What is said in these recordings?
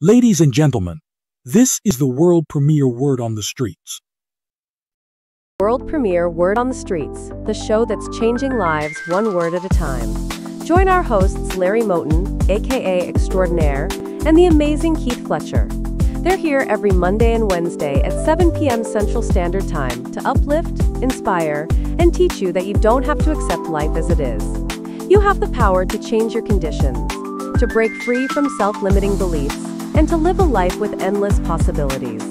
Ladies and gentlemen, this is the world premiere Word on the Streets. World premiere Word on the Streets, the show that's changing lives one word at a time. Join our hosts Larry Moten, aka Extraordinaire, and the amazing Keith Fletcher. They're here every Monday and Wednesday at 7 p.m. Central Standard Time to uplift, inspire, and teach you that you don't have to accept life as it is. You have the power to change your conditions, to break free from self-limiting beliefs, and to live a life with endless possibilities.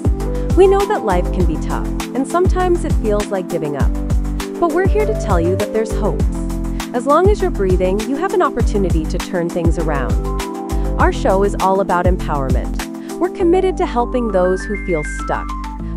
We know that life can be tough, and sometimes it feels like giving up. But we're here to tell you that there's hope. As long as you're breathing, you have an opportunity to turn things around. Our show is all about empowerment. We're committed to helping those who feel stuck,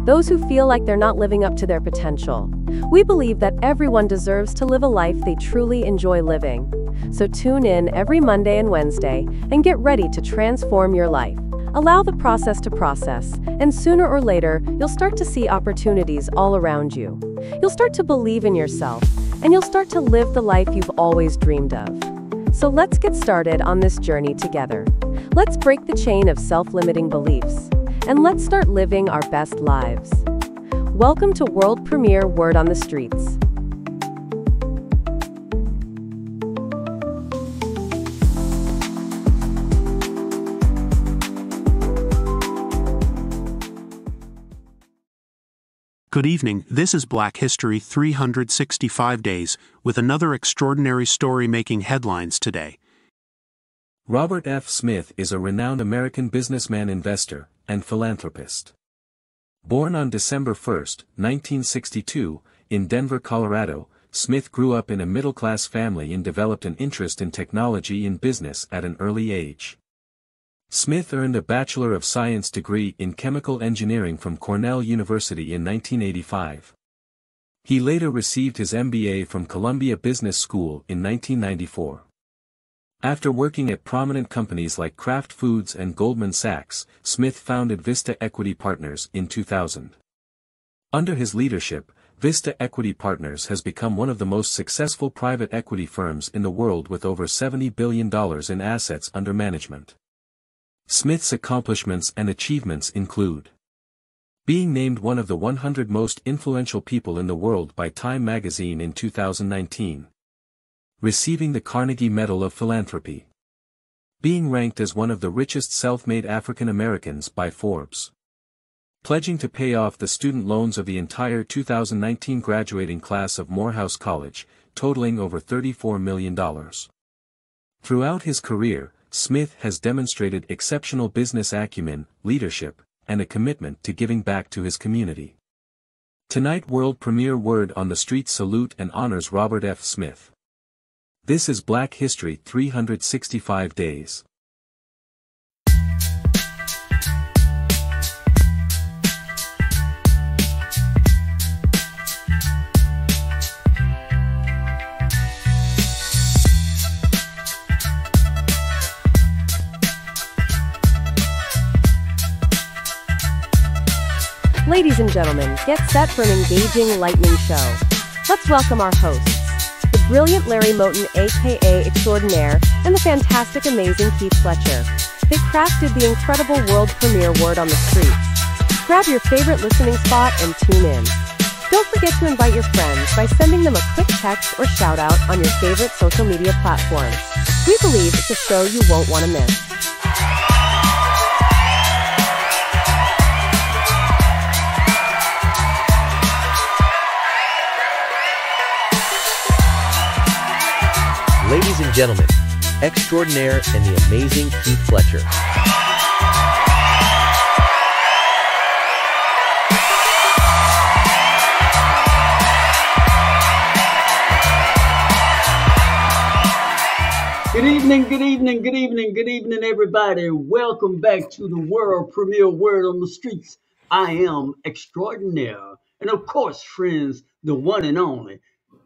those who feel like they're not living up to their potential. We believe that everyone deserves to live a life they truly enjoy living. So tune in every Monday and Wednesday and get ready to transform your life. Allow the process to process, and sooner or later, you'll start to see opportunities all around you. You'll start to believe in yourself, and you'll start to live the life you've always dreamed of. So let's get started on this journey together. Let's break the chain of self-limiting beliefs, and let's start living our best lives. Welcome to world premiere Word on the Streets. Good evening, this is Black History 365 Days, with another extraordinary story making headlines today. Robert F. Smith is a renowned American businessman, investor, and philanthropist. Born on December 1, 1962, in Denver, Colorado, Smith grew up in a middle-class family and developed an interest in technology and business at an early age. Smith earned a Bachelor of Science degree in chemical engineering from Cornell University in 1985. He later received his MBA from Columbia Business School in 1994. After working at prominent companies like Kraft Foods and Goldman Sachs, Smith founded Vista Equity Partners in 2000. Under his leadership, Vista Equity Partners has become one of the most successful private equity firms in the world with over $70 billion in assets under management. Smith's accomplishments and achievements include being named one of the 100 most influential people in the world by Time magazine in 2019, receiving the Carnegie Medal of Philanthropy, being ranked as one of the richest self-made African Americans by Forbes, pledging to pay off the student loans of the entire 2019 graduating class of Morehouse College, totaling over $34 million. Throughout his career, Smith has demonstrated exceptional business acumen, leadership, and a commitment to giving back to his community. Tonight, world premiere Word on the Street salute and honors Robert F. Smith. This is Black History 365 Days. Ladies and gentlemen, get set for an engaging, lightning show. Let's welcome our hosts, the brilliant Larry Moten, aka Extraordinaire, and the fantastic, amazing Keith Fletcher. They crafted the incredible world premiere Word on the Streets. Grab your favorite listening spot and tune in. Don't forget to invite your friends by sending them a quick text or shout out on your favorite social media platform. We believe it's a show you won't want to miss. Ladies and gentlemen, Extraordinaire and the amazing Keith Fletcher. Good evening, good evening, good evening, good evening, everybody. Welcome back to the world premiere Word on the Streets. I am Extraordinaire. And of course, friends, the one and only,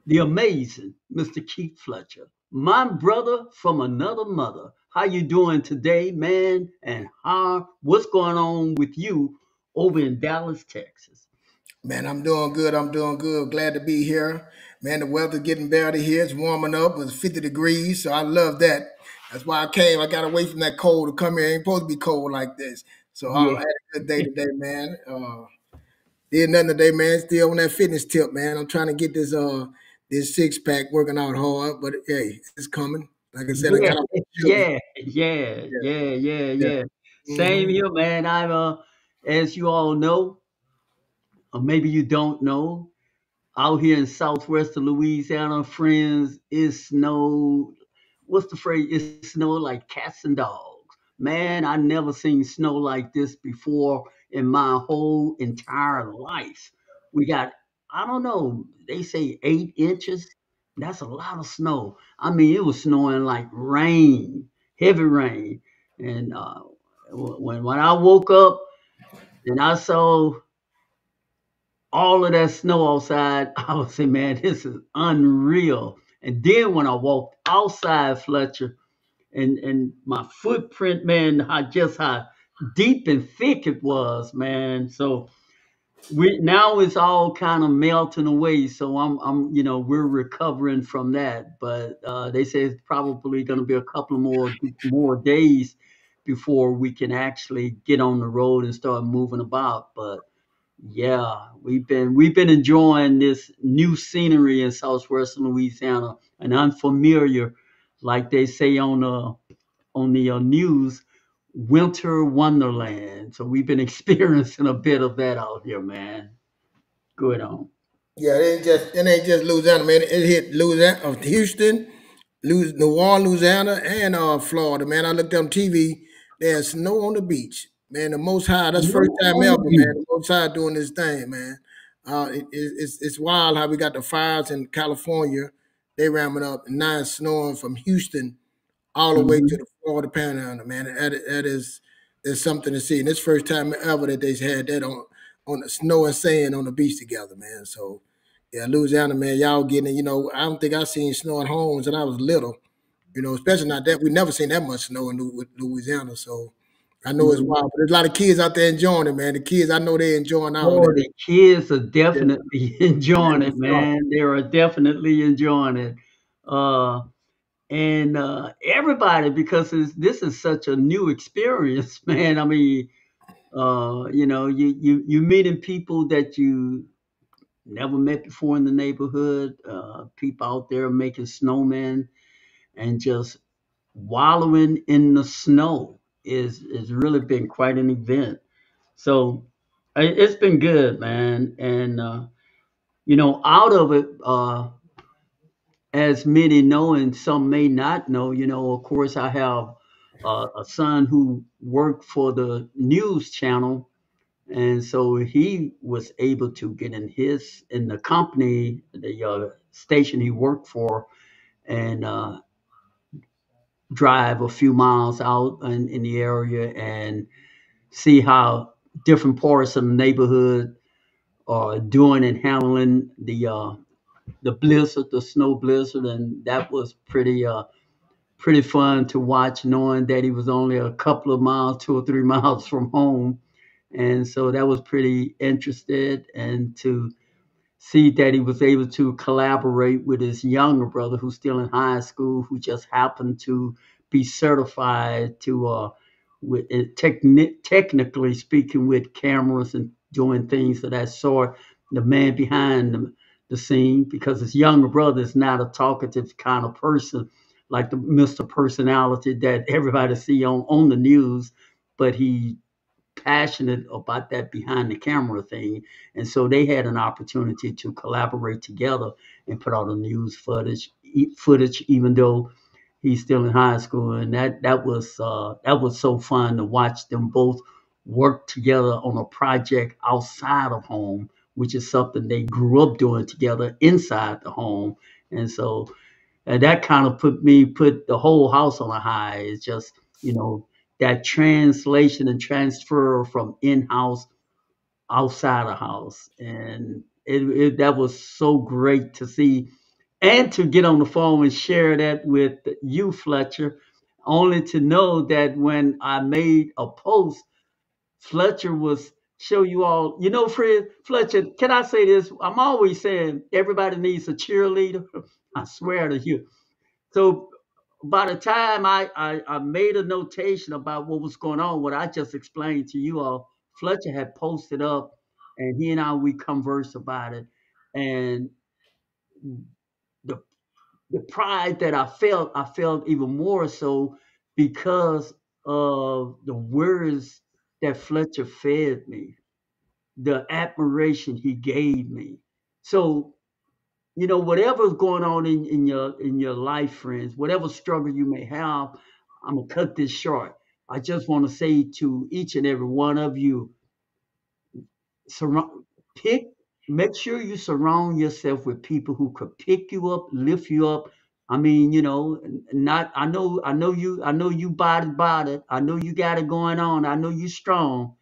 the amazing Mr. Keith Fletcher. My brother from another mother. How you doing today, man? And what's going on with you over in Dallas, Texas? Man, I'm doing good. I'm doing good. Glad to be here. Man, the weather getting better here. It's warming up. It's 50 degrees, so I love that. That's why I came. I got away from that cold to come here. It ain't supposed to be cold like this. So I Yeah. had a good day today, man. Did nothing today, man. Still on that fitness tip, man. I'm trying to get this six pack working out hard, but hey, it's coming. Like I said, I Yeah, got off the sugar. yeah, yeah, yeah, yeah, Yeah, yeah. yeah. Same here, man. As you all know, or maybe you don't know, out here in southwestern Louisiana, friends, it snowed. What's the phrase? It snowed like cats and dogs. Man, I never seen snow like this before in my whole entire life. We got, I don't know, they say 8 inches. That's a lot of snow. I mean, it was snowing like rain, heavy rain. And when I woke up and I saw all of that snow outside, I would say, man, this is unreal. And then when I walked outside, Fletcher, and my footprint, man, how deep and thick it was, man. So we now it's all kind of melting away. So we're recovering from that. But they say it's probably going to be a couple of more days before we can actually get on the road and start moving about. But yeah, we've been enjoying this new scenery in southwestern Louisiana, and unfamiliar, like they say on the news, winter wonderland. So we've been experiencing a bit of that out here, man. Good on. Yeah, it ain't just Louisiana, man. It hit Louisiana, Houston, New Orleans, Louisiana, and Florida, man. I looked on TV. There's snow on the beach, man. The Most High. That's No first time on the ever, man. beach. The Most High doing this thing, man. It's wild how we got the fires in California. They ramming up, and now it's snowing from Houston all the way to Mhm. the Florida Panhandle, man. There's something to see. And it's first time ever that they've had that on the snow and sand on the beach together, man. So yeah, Louisiana, man, y'all getting it. I don't think I seen snow at home since I was little. Especially not that we never seen that much snow in Louisiana. So I know it's Mhm. wild, but there's a lot of kids out there enjoying it, man. The kids, I know they enjoying out on Oh, it. the kids are Yeah, definitely man, enjoying no it, doubt. man. They are definitely enjoying it. Uh, and everybody, because this is such a new experience, man. I mean, you meeting people that you never met before in the neighborhood. People out there making snowmen and just wallowing in the snow is really been quite an event. So it's been good, man. And out of it, as many know and some may not know, of course, I have a son who worked for the news channel, and so he was able to get in the company, the station he worked for, and drive a few miles out in the area and see how different parts of the neighborhood are doing and handling the blizzard, the snow blizzard, and that was pretty fun to watch, knowing that he was only a couple of miles, 2 or 3 miles from home, and so that was pretty interested, and to see that he was able to collaborate with his younger brother who's still in high school, who just happened to be certified to with technically speaking, with cameras and doing things of that sort, the man behind the scene, because his younger brother is not a talkative kind of person like the Mr. Personality that everybody see on the news, but he passionate about that behind the camera thing. And so they had an opportunity to collaborate together and put out a news footage, even though he's still in high school. And that was so fun to watch them both work together on a project outside of home, which is something they grew up doing together inside the home. And so and that kind of put the whole house on a high. It's just that translation and transfer from in-house outside the house, and that was so great to see, and to get on the phone and share that with you, Fletcher, only to know that when I made a post, Fletcher was show you all. You know, Fred Fletcher, can I say this? I'm always saying everybody needs a cheerleader. I swear to you. So by the time I made a notation about what was going on, what I just explained to you all, Fletcher had posted up, and he and we conversed about it, and the the pride that I felt even more so because of the words that Fletcher fed me, the admiration he gave me. So, whatever's going on in your life, friends, whatever struggle you may have, I'm gonna cut this short. I just want to say to each and every one of you, surround, pick, make sure you surround yourself with people who could pick you up, lift you up. I mean, not. I know you body. I know you got it going on. I know you strong.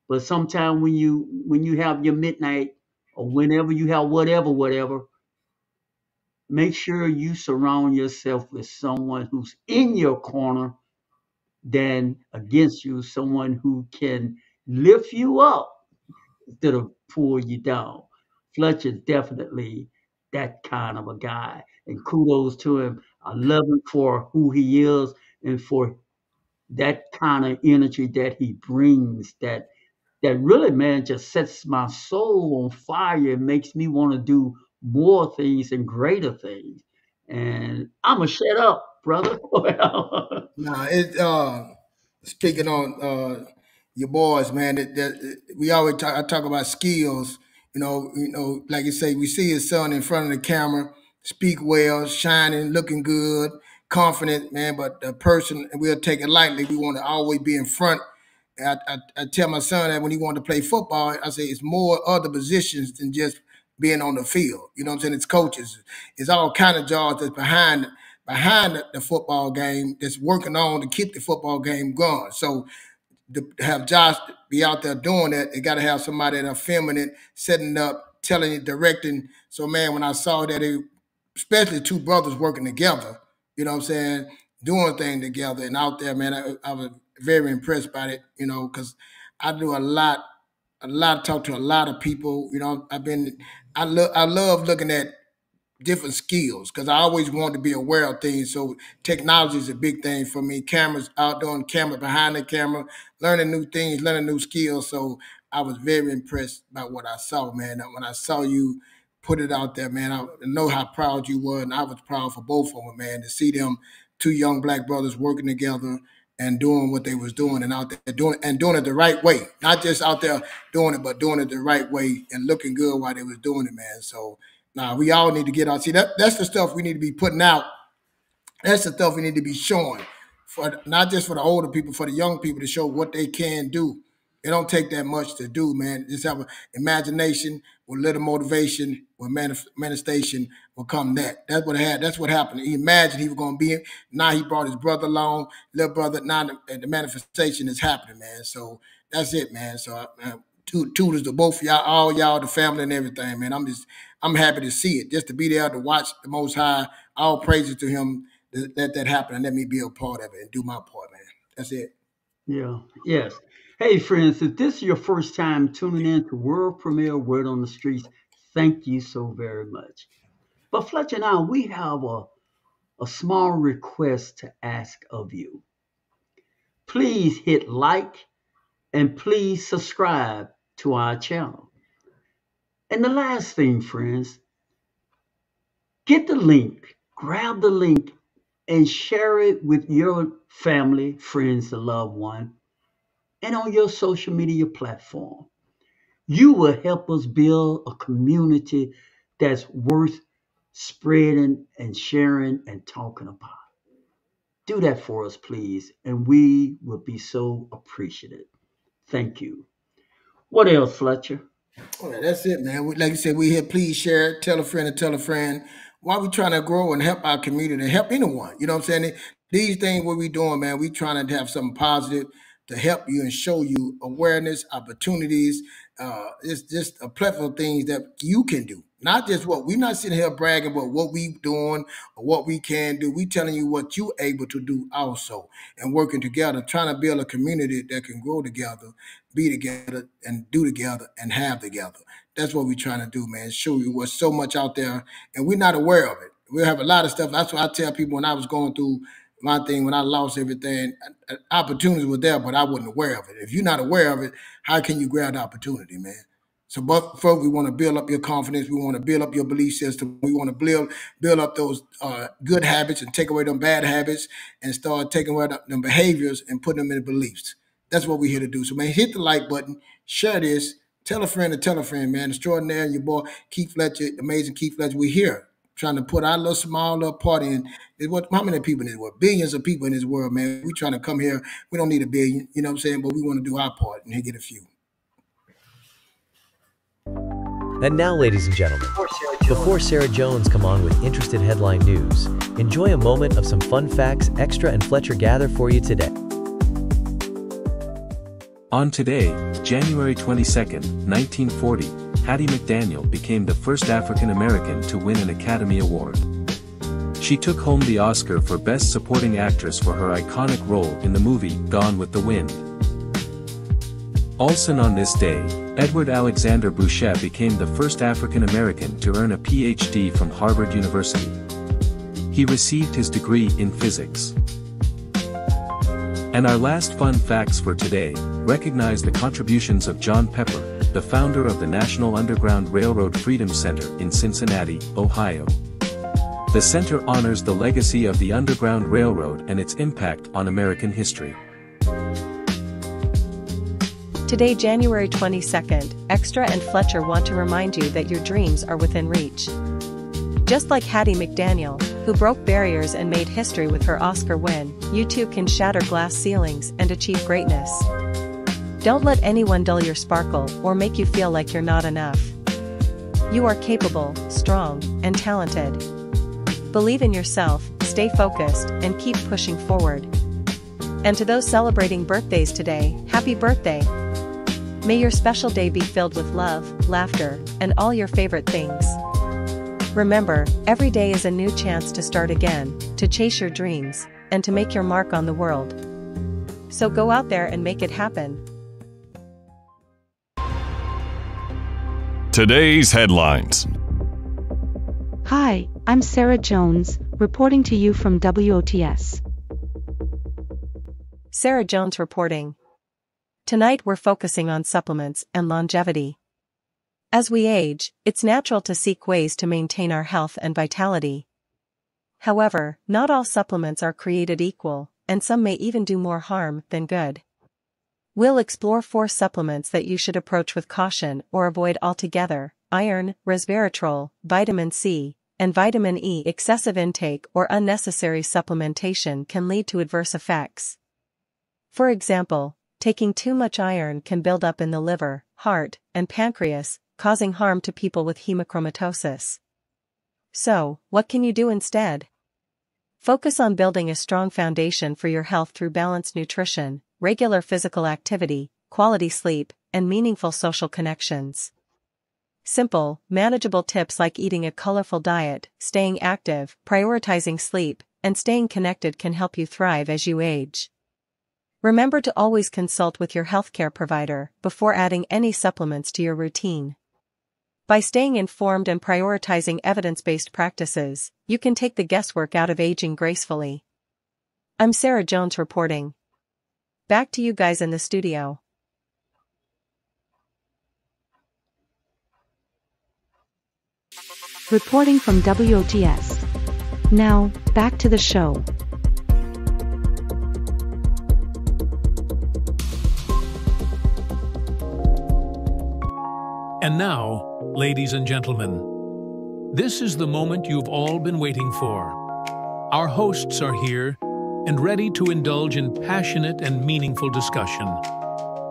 But sometimes when you have your midnight or whenever you have whatever, make sure you surround yourself with someone who's in your corner than against you, someone who can lift you up instead of pull you down. Fletcher's definitely that kind of a guy. And kudos to him. I love him for who he is and for that kind of energy that he brings that really, man, just sets my soul on fire and makes me want to do more things and greater things. And I'm gonna shut up, brother. Well, Nah, speaking on your boys, man. We always talk. I talk about skills. Like you say, we see his son in front of the camera, speak well, shining, looking good, confident, man. But the person, we'll take it lightly. We want to always be in front. I tell my son that when he wanted to play football, I say it's more other positions than just being on the field. You know what I'm saying? It's coaches. It's all kind of jobs that's behind the football game that's working on to keep the football game going. So to have Josh be out there doing that, they got to have somebody that's filming it, setting up, telling it, directing. So, man, when I saw that, especially two brothers working together, you know what I'm saying, doing things together and out there, man, I was very impressed by it, because I do talk to a lot of people. I love looking at different skills because I always wanted to be aware of things. So technology is a big thing for me. Cameras out doing camera, behind the camera, learning new things, learning new skills. So I was very impressed by what I saw, man. When I saw you put it out there, man, I know how proud you were, and I was proud for both of them, man, to see them two young black brothers working together and doing what they was doing and out there doing it the right way. Not just out there doing it, but doing it the right way and looking good while they was doing it, man. So now we all need to get out. See, that's the stuff we need to be putting out. That's the stuff we need to be showing for not just for the older people, for the young people to show what they can do. It don't take that much to do, man. Just have an imagination with little motivation, with manifestation will come that. That's what had. That's what happened. He imagined he was going to be. Now he brought his brother along, little brother. Now the manifestation is happening, man. So that's it, man. So tutors to both of y'all, all y'all, the family and everything, man. I'm happy to see it. Just to be there to watch the Most High. All praises to Him. Let that happen and let me be a part of it and do my part, man. That's it. yeah, yes. Hey, friends, if this is your first time tuning in to World Premiere Word on the Streets, thank you so very much. But Fletcher and I, we have a small request to ask of you. Please hit like and please subscribe to our channel. And the last thing, friends, get the link, grab the link, and share it with your family, friends, and loved one, and on your social media platform. You will help us build a community that's worth spreading and sharing and talking about. Do that for us, please, and we will be so appreciative. Thank you. What else, Fletcher? All right, that's it, man. Like you said, we here. Please share it. Tell a friend and tell a friend. While we trying to grow and help our community, help anyone. You know what I'm saying? These things, what we doing, man, we trying to have something positive to help you and show you awareness, opportunities. It's just a plethora of things that you can do. Not just what we're not sitting here bragging about what we doing or what we can do. We telling you what you able to do also, and working together, trying to build a community that can grow together, be together, and do together, and have together. That's what we're trying to do, man. Show you what's so much out there, and we're not aware of it. We have a lot of stuff. That's what I tell people when I was going through my thing, when I lost everything. Opportunities were there, but I wasn't aware of it. If you're not aware of it, how can you grab the opportunity, man? So, but folks, we want to build up your confidence. We want to build up your belief system. We want to build up those good habits and take away them bad habits and start taking away them behaviors and putting them in beliefs. That's what we're here to do. So, man, hit the like button, share this, tell a friend, man. Extraordinary, your boy Keith Fletcher, amazing Keith Fletcher. We're here trying to put our little small little part in. How many people in this world? Billions of people in this world, man. We're trying to come here. We don't need a billion, you know what I'm saying? But we want to do our part and get a few. And now, ladies and gentlemen, before Sarah Jones come on with interested headline news, enjoy a moment of some fun facts Extra and Fletcher gather for you today. On today, January 22nd, 1940, Hattie McDaniel became the first African American to win an Academy Award. She took home the Oscar for Best Supporting Actress for her iconic role in the movie Gone with the Wind. Also on this day, Edward Alexander Bouchet became the first African American to earn a PhD from Harvard University. He received his degree in physics. And our last fun facts for today, recognize the contributions of John Pepper, the founder of the National Underground Railroad Freedom Center in Cincinnati, Ohio. The center honors the legacy of the Underground Railroad and its impact on American history. Today, January 22nd, Extra and Fletcher want to remind you that your dreams are within reach. Just like Hattie McDaniel, who broke barriers and made history with her Oscar win, you too can shatter glass ceilings and achieve greatness. Don't let anyone dull your sparkle or make you feel like you're not enough. You are capable, strong, and talented. Believe in yourself, stay focused, and keep pushing forward. And to those celebrating birthdays today, happy birthday! May your special day be filled with love, laughter, and all your favorite things. Remember, every day is a new chance to start again, to chase your dreams, and to make your mark on the world. So go out there and make it happen. Today's headlines. Hi, I'm Sarah Jones, reporting to you from WOTS. Sarah Jones reporting. Tonight we're focusing on supplements and longevity. As we age, it's natural to seek ways to maintain our health and vitality. However, not all supplements are created equal, and some may even do more harm than good. We'll explore 4 supplements that you should approach with caution or avoid altogether: iron, resveratrol, vitamin C, and vitamin E. Excessive intake or unnecessary supplementation can lead to adverse effects. For example, taking too much iron can build up in the liver, heart, and pancreas, causing harm to people with hemochromatosis. So, what can you do instead? Focus on building a strong foundation for your health through balanced nutrition, regular physical activity, quality sleep, and meaningful social connections. Simple, manageable tips like eating a colorful diet, staying active, prioritizing sleep, and staying connected can help you thrive as you age. Remember to always consult with your healthcare provider before adding any supplements to your routine. By staying informed and prioritizing evidence-based practices, you can take the guesswork out of aging gracefully. I'm Sarah Jones reporting. Back to you guys in the studio. Reporting from WOTS. Now, back to the show. And now, ladies and gentlemen, this is the moment you've all been waiting for. Our hosts are here and ready to indulge in passionate and meaningful discussion.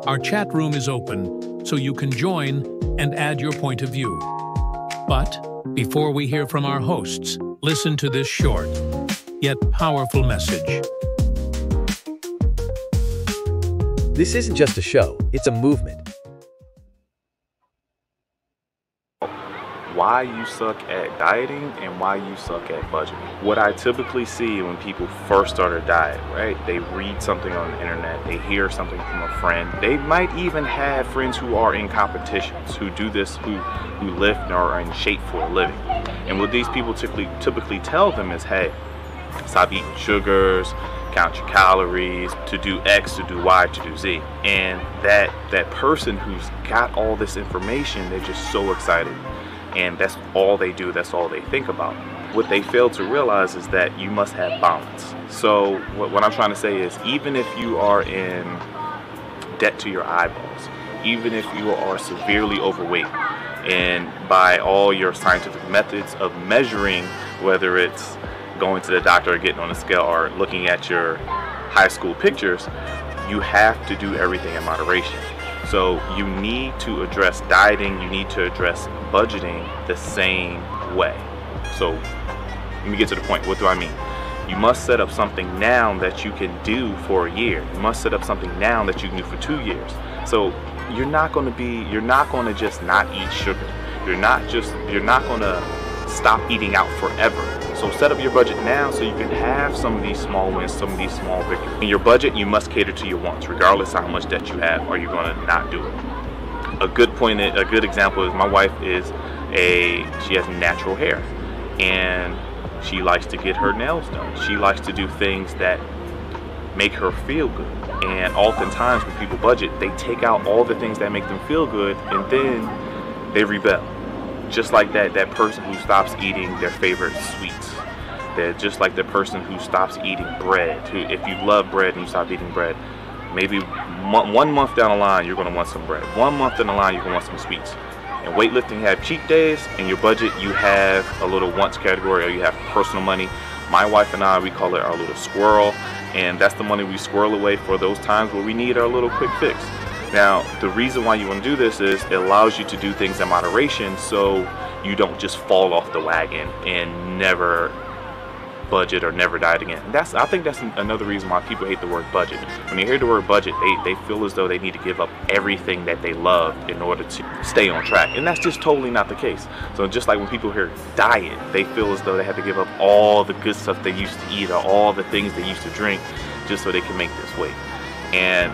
Our chat room is open, so you can join and add your point of view. But before we hear from our hosts, listen to this short, yet powerful message. This isn't just a show, it's a movement. why you suck at dieting and why you suck at budgeting. What I typically see when people first start a diet, right? They read something on the internet, they hear something from a friend. They might even have friends who are in competitions, who do this, who lift and are in shape for a living. And what these people typically tell them is, hey, stop eating sugars, count your calories, to do X, to do Y, to do Z. And that person who's got all this information, they're just so excited. And that's all they do, that's all they think about. What they fail to realize is that you must have balance. So what I'm trying to say is, even if you are in debt to your eyeballs, even if you are severely overweight, and by all your scientific methods of measuring, whether it's going to the doctor or getting on a scale or looking at your high school pictures, you have to do everything in moderation. So you need to address dieting, you need to address budgeting the same way. So let me get to the point. What do I mean? You must set up something now that you can do for a year. You must set up something now that you can do for 2 years. So you're not going to just not eat sugar. You're not going to stop eating out forever. So set up your budget now so you can have some of these small wins, some of these small victories. In your budget, you must cater to your wants, regardless of how much debt you have, or you're going to not do it. A good example is my wife she has natural hair, and she likes to get her nails done. She likes to do things that make her feel good. And oftentimes when people budget, they take out all the things that make them feel good, and then they rebel. Just like that person who stops eating their favorite sweets. They're just like the person who stops eating bread. If you love bread and you stop eating bread, maybe 1 month down the line, you're going to want some bread. 1 month down the line, you're going to want some sweets. And weightlifting, you have cheat days. In your budget, you have a little wants category, or you have personal money. My wife and I, we call it our little squirrel. And that's the money we squirrel away for those times where we need our little quick fix. Now, the reason why you want to do this is it allows you to do things in moderation, so you don't just fall off the wagon and never budget or never diet again. I think that's another reason why people hate the word budget. When they hear the word budget, they feel as though they need to give up everything that they love in order to stay on track. And that's just totally not the case. So just like when people hear diet, they feel as though they have to give up all the good stuff they used to eat or all the things they used to drink just so they can make this weight. And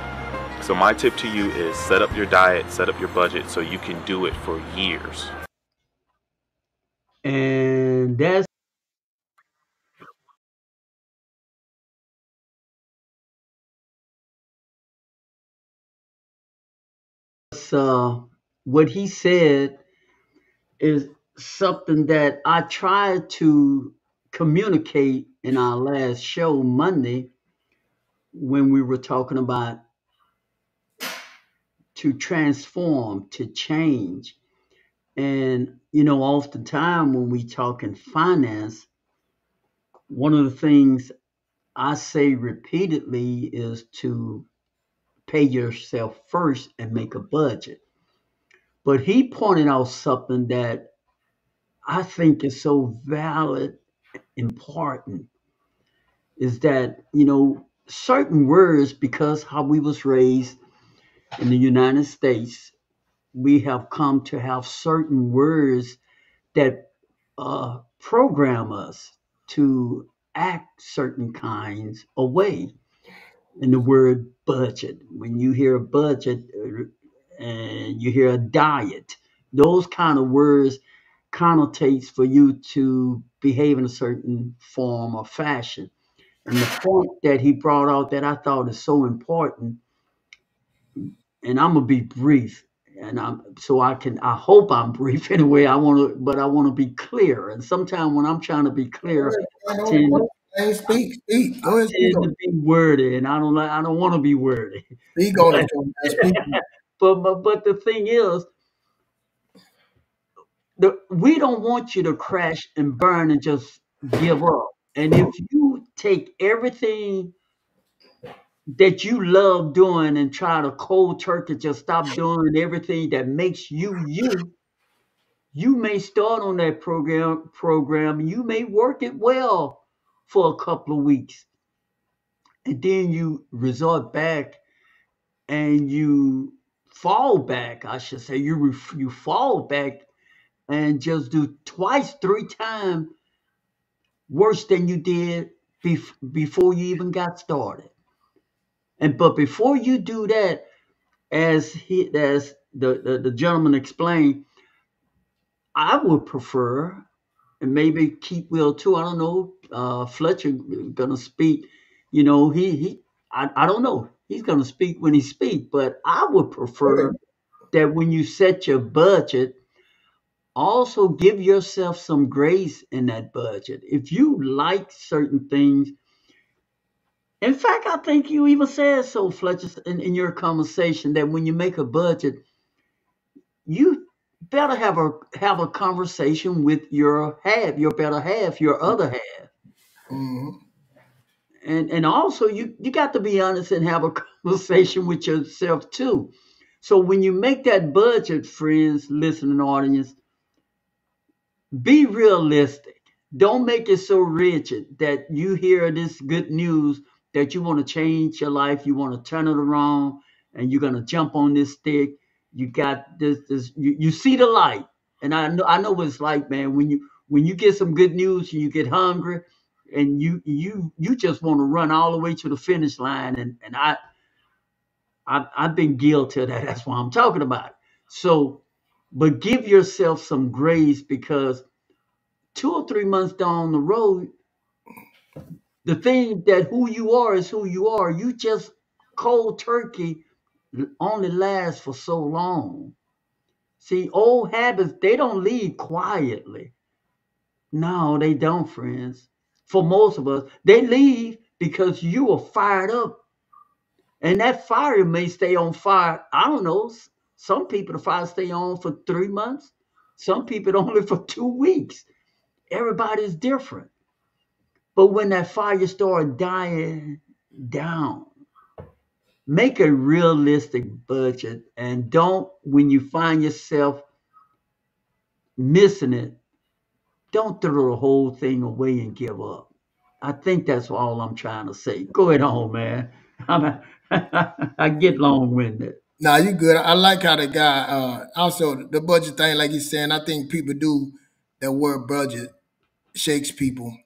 so my tip to you is set up your diet, set up your budget so you can do it for years. And that's what he said is something that I tried to communicate in our last show Monday when we were talking about to transform, to change. And, oftentimes when we talk in finance, one of the things I say repeatedly is to pay yourself first and make a budget. But he pointed out something that I think is so valid, important, is that, certain words, because how we was raised in the United States, we have come to have certain words that program us to act certain kinds of way. And the word budget, when you hear a budget and you hear a diet, those kind of words connotates for you to behave in a certain form or fashion. And the point that he brought out that I thought is so important, and I'm gonna be brief, and I hope I'm brief anyway. I want to be clear. And sometimes when I'm trying to be clear, I tend Speak. Go ahead, speak to be wordy, and I don't want to be wordy. Speak on it, speak. But the thing is, we don't want you to crash and burn and just give up. And if you take everything that you love doing and try to cold turkey just stop doing everything that makes you you, you may start on that program and you may work it well for a couple of weeks. And then you resort back and you fall back, I should say. You fall back and just do twice, 3 times worse than you did before you even got started. But before you do that, as the gentleman explained, I would prefer, and maybe Keith will too. I don't know. Fletcher gonna speak. You know, I don't know. He's gonna speak when he speak, but I would prefer that when you set your budget, also give yourself some grace in that budget. If you like certain things, in fact, I think you even said so, Fletcher, in your conversation, that when you make a budget, you better have a conversation with your better half, your other half. Mhm. And also you got to be honest and have a conversation with yourself too. So when you make that budget, friends, listening audience, be realistic. Don't make it so rigid that you hear this good news that you want to change your life, you want to turn it around, and you're gonna jump on this stick. You got this you see the light. And I know what it's like, man, when you get some good news and you get hungry and you just want to run all the way to the finish line. And I've been guilty of that. That's why I'm talking about it. So, but give yourself some grace, because 2 or 3 months down the road, the thing that who you are is who you are. You just cold turkey only lasts for so long. See, old habits, they don't leave quietly. No, they don't, friends. For most of us, they leave because you are fired up. And that fire may stay on fire. I don't know. Some people, the fire stay on for 3 months. Some people only for 2 weeks. Everybody's different. But when that fire starts dying down, make a realistic budget, and don't, when you find yourself missing it, don't throw the whole thing away and give up. I think that's all I'm trying to say. Go ahead on, man. I get long winded. Nah, you good. I like how the guy also the budget thing, like he's saying, I think people do that word budget shakes people.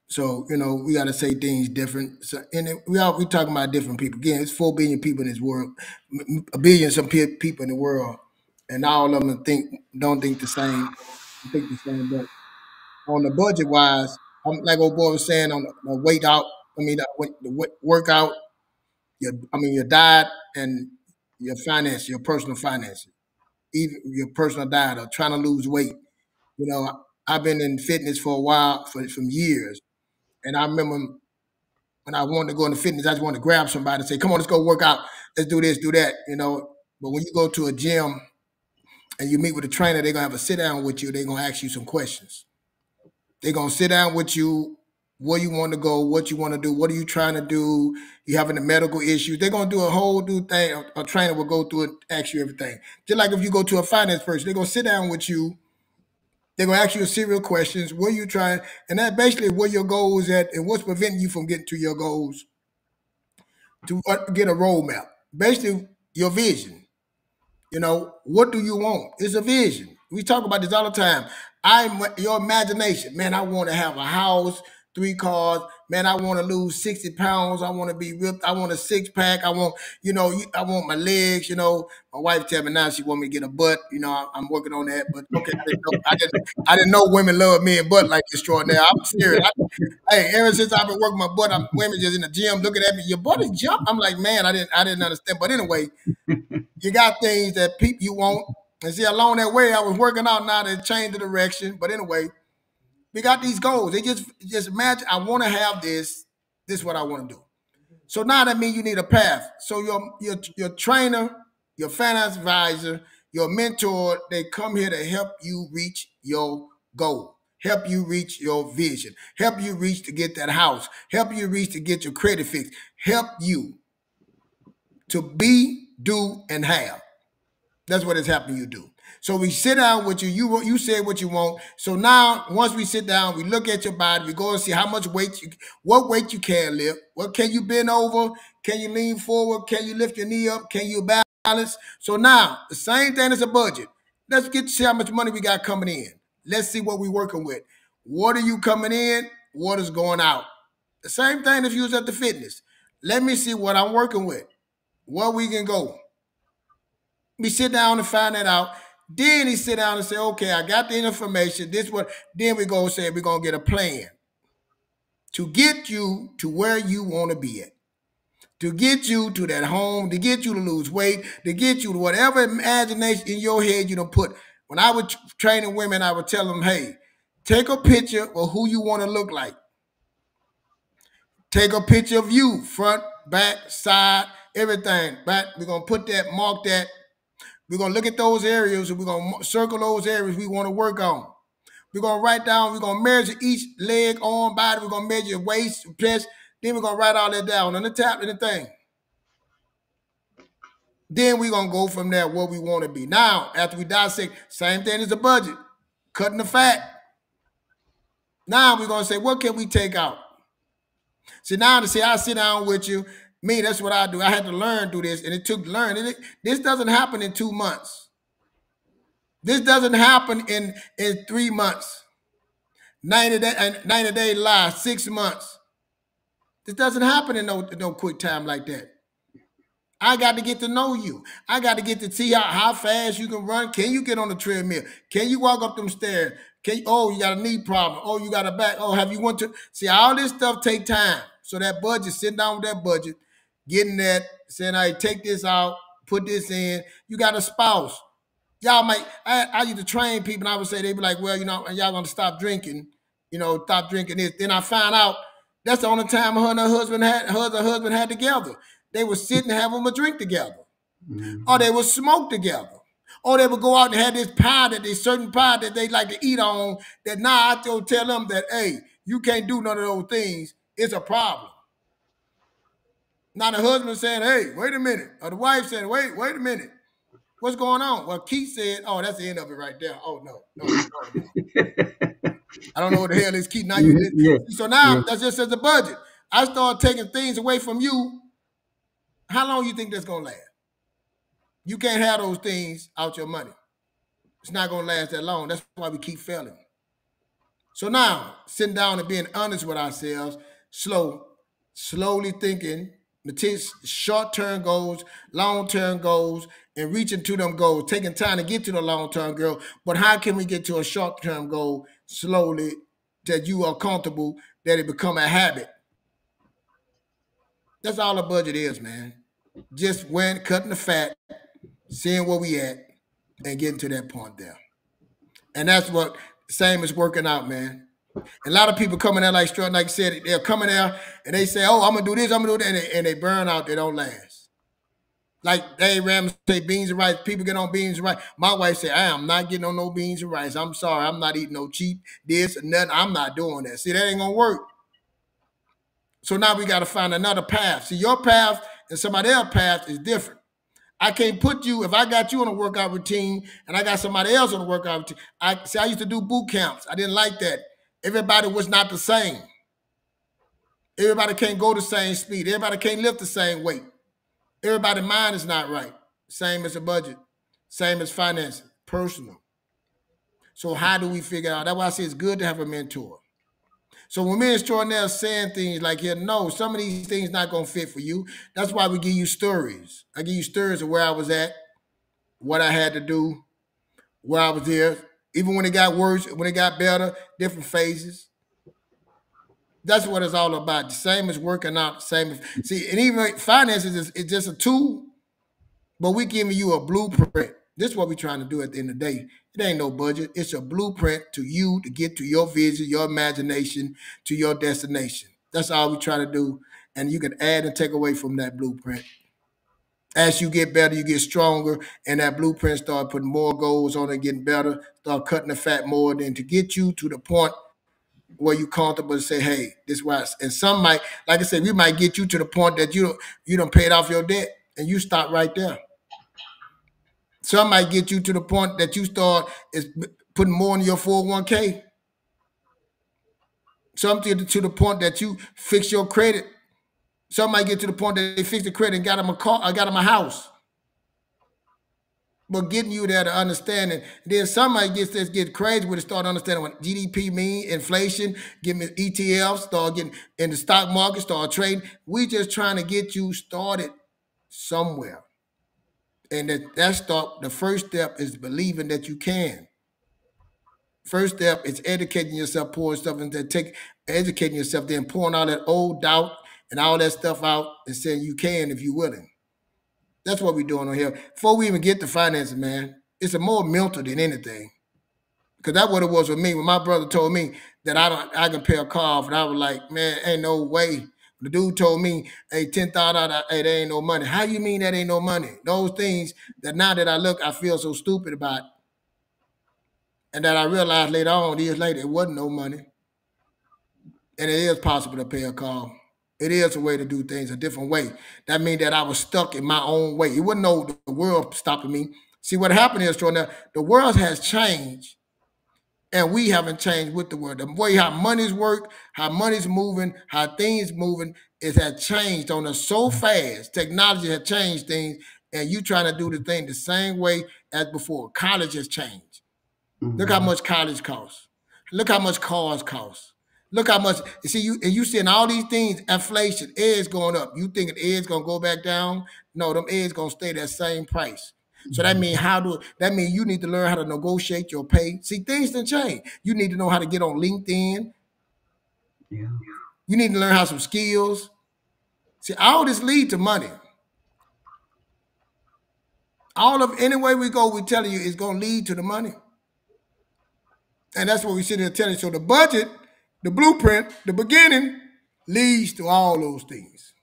So, we gotta say things different. So and we talking about different people. Again, it's 4 billion people in this world, a billion some people in the world, and all of them don't think the same. Think the same, but on the budget wise, like old boy was saying on the weight out. I mean, the workout, your diet and your finance, your personal finances, even your personal diet or trying to lose weight. I've been in fitness for a while, from years, and I remember when I wanted to go into fitness, I just wanted to grab somebody and say, "Come on, let's go work out. Let's do this, do that." But when you go to a gym and you meet with a trainer, they're gonna have a sit down with you. They're gonna ask you some questions. They're gonna sit down with you, where you want to go, what you want to do, what are you trying to do, you having a medical issue. They're gonna do a whole new thing. A trainer will go through it, ask you everything. Just like if you go to a finance person, they're gonna sit down with you. They're gonna ask you a series of questions. Where you trying, and that basically where your goals at, and what's preventing you from getting to your goals. To get a roadmap, basically your vision. What do you want? It's a vision. We talk about this all the time. Your imagination. Man, I want to have a house, 3 cars. Man, I want to lose 60 pounds. I want to be ripped. I want a 6-pack. I want, I want my legs. My wife tell me now she want me to get a butt. I'm working on that. But okay, I didn't know women love me and butt like extraordinary. I'm serious. Hey, ever since I've been working my butt, women just in the gym looking at me. Your butt is jump. I'm like, man, I didn't understand. But anyway, you got things that people you want. And see, along that way, I was working out. Now they changed the direction. But anyway, we got these goals. They just imagine, I want to have this. This is what I want to do. So now that means you need a path. So your trainer, your finance advisor, your mentor, they come here to help you reach your goal, help you reach your vision, help you reach to get that house, help you reach to get your credit fixed, help you to be, do, and have. That's what it's helping you do. So we sit down with you. You say what you want. So now, once we sit down, we look at your body. We go and see how much what weight you can lift. What can you bend over? Can you lean forward? Can you lift your knee up? Can you balance? So now, the same thing as a budget. Let's get to see how much money we got coming in. Let's see what we're working with. What are you coming in? What is going out? The same thing if you was at the fitness. Let me see what I'm working with, where we can go. We sit down and find that out. Then he sit down and say, okay, I got the information. This what. Then we go say we're going to get a plan to get you to where you want to be at, to get you to that home, to get you to lose weight, to get you to whatever imagination in your head you don't put. When I was training women, I would tell them, hey, take a picture of who you want to look like. Take a picture of you, front, back, side, everything. But we're going to put that, mark that. We're going to look at those areas and we're going to circle those areas we want to work on. We're going to write down, we're going to measure each leg, arm, body. We're going to measure waist, chest. Then we're going to write all that down on the tab and the thing. Then we're going to go from there where we want to be. Now, after we dissect, same thing as the budget, cutting the fat. Now we're going to say, what can we take out? See, now to say I sit down with you, me, that's what I do. I had to learn through this, and it took learning. This doesn't happen in 2 months. This doesn't happen in 3 months. 90-day life, 6 months. This doesn't happen in no quick time like that. I got to get to know you. I got to get to see how fast you can run. Can you get on the treadmill? Can you walk up them stairs? You got a knee problem. Oh, you got a back. Oh, have you went to see all this stuff take time. So that budget, sitting down with that budget, getting that, saying, hey, take this out, put this in. You got a spouse. Y'all might, I used to train people, and I would say, they'd be like, well, y'all gonna stop drinking, stop drinking this. Then I found out that's the only time her and her husband had together. They would sit and have them a drink together. Mm-hmm. Or they would smoke together. Or they would go out and have this pie certain pie that they like to eat on, that now I tell them that, hey, you can't do none of those things. It's a problem. Now the husband saying, hey, wait a minute. Or the wife saying, wait a minute. What's going on? Well, Keith said, oh, that's the end of it right there. Oh, no. I don't know what the hell is Keith. Now So now that's just as a budget. I start taking things away from you. How long you think that's going to last? You can't have those things out your money. It's not going to last that long. That's why we keep failing. So now, sitting down and being honest with ourselves, slowly thinking, short-term goals, long-term goals, and reaching to them goals, taking time to get to the long-term goal. But how can we get to a short-term goal slowly that you are comfortable, that it become a habit? That's all a budget is, man. Just cutting the fat, seeing where we at, and getting to that point there. And that's what same as working out, man. A lot of people coming there like I said, they're coming there and they say, oh, I'm going to do this, I'm going to do that, and they burn out, they don't last. Like Dave Ramsey say, beans and rice, people get on beans and rice. My wife say, I am not getting on no beans and rice. I'm sorry, I'm not eating no cheap this or nothing. I'm not doing that. See, that ain't going to work. So now we got to find another path. See, your path and somebody else's path is different. I can't put you, if I got you on a workout routine and I got somebody else on a workout routine. I used to do boot camps. I didn't like that. Everybody was not the same. Everybody can't go the same speed. Everybody can't lift the same weight. Everybody's mind is not right. Same as a budget. Same as finance, personal. So how do we figure out? That's why I say it's good to have a mentor. So when me extraordinaire saying things like, no, some of these things not going to fit for you. That's why we give you stories. I give you stories of where I was at, what I had to do, where I was there. Even when it got worse, when it got better, different phases. That's what it's all about. The same as working out, and even finances is just a tool, but we giving you a blueprint. This is what we're trying to do at the end of the day. It ain't no budget. It's a blueprint to you to get to your vision, your imagination, to your destination. That's all we try to do. And you can add and take away from that blueprint. As you get better, you get stronger, and that blueprint start putting more goals on it, getting better, start cutting the fat more, than to get you to the point where you're comfortable to say, hey, this is why. And some might, like I said, we might get you to the point that you done paid off your debt, and you stop right there. Some might get you to the point that you start putting more in your 401k. Some to the point that you fix your credit. Some might get to the point that they fix the credit and got them a car, or got them a house. but getting you there to understanding. Then somebody get crazy when they start understanding what GDP mean, inflation, give me ETFs, start getting in the stock market, start trading. We just trying to get you started somewhere. And the first step is believing that you can. First step is educating yourself, pouring stuff, and then educating yourself, then pouring all that old doubt and all that stuff out and saying you can if you're willing. That's what we're doing on here. Before we even get to finances, man, it's a more mental than anything. Because that's what it was with me. When my brother told me that I can pay a car off, and I was like, man, ain't no way. The dude told me, hey, $10,000, hey, there ain't no money. How you mean that ain't no money? Those things that now that I look, I feel so stupid about. And that I realized later on, years later, it wasn't no money. And it is possible to pay a car. It is a way to do things a different way. That means that I was stuck in my own way. It wasn't no the world stopping me. See, what happened is, the world has changed, and we haven't changed with the world. The way how money's work, how money's moving, how things moving, it has changed on us so fast. Technology has changed things, and you trying to do the thing the same way as before. College has changed. Look how much college costs. Look how much cars cost. Look how much, you seeing all these things, inflation, eggs going up. You thinking eggs gonna go back down? No, them eggs gonna stay that same price. So that means you need to learn how to negotiate your pay. See, things done change. You need to know how to get on LinkedIn. Yeah. You need to learn how some skills. See, all this lead to money. Any way we go, we telling you it's gonna lead to the money. And that's what we sit here telling you. So the budget, the blueprint, the beginning leads to all those things.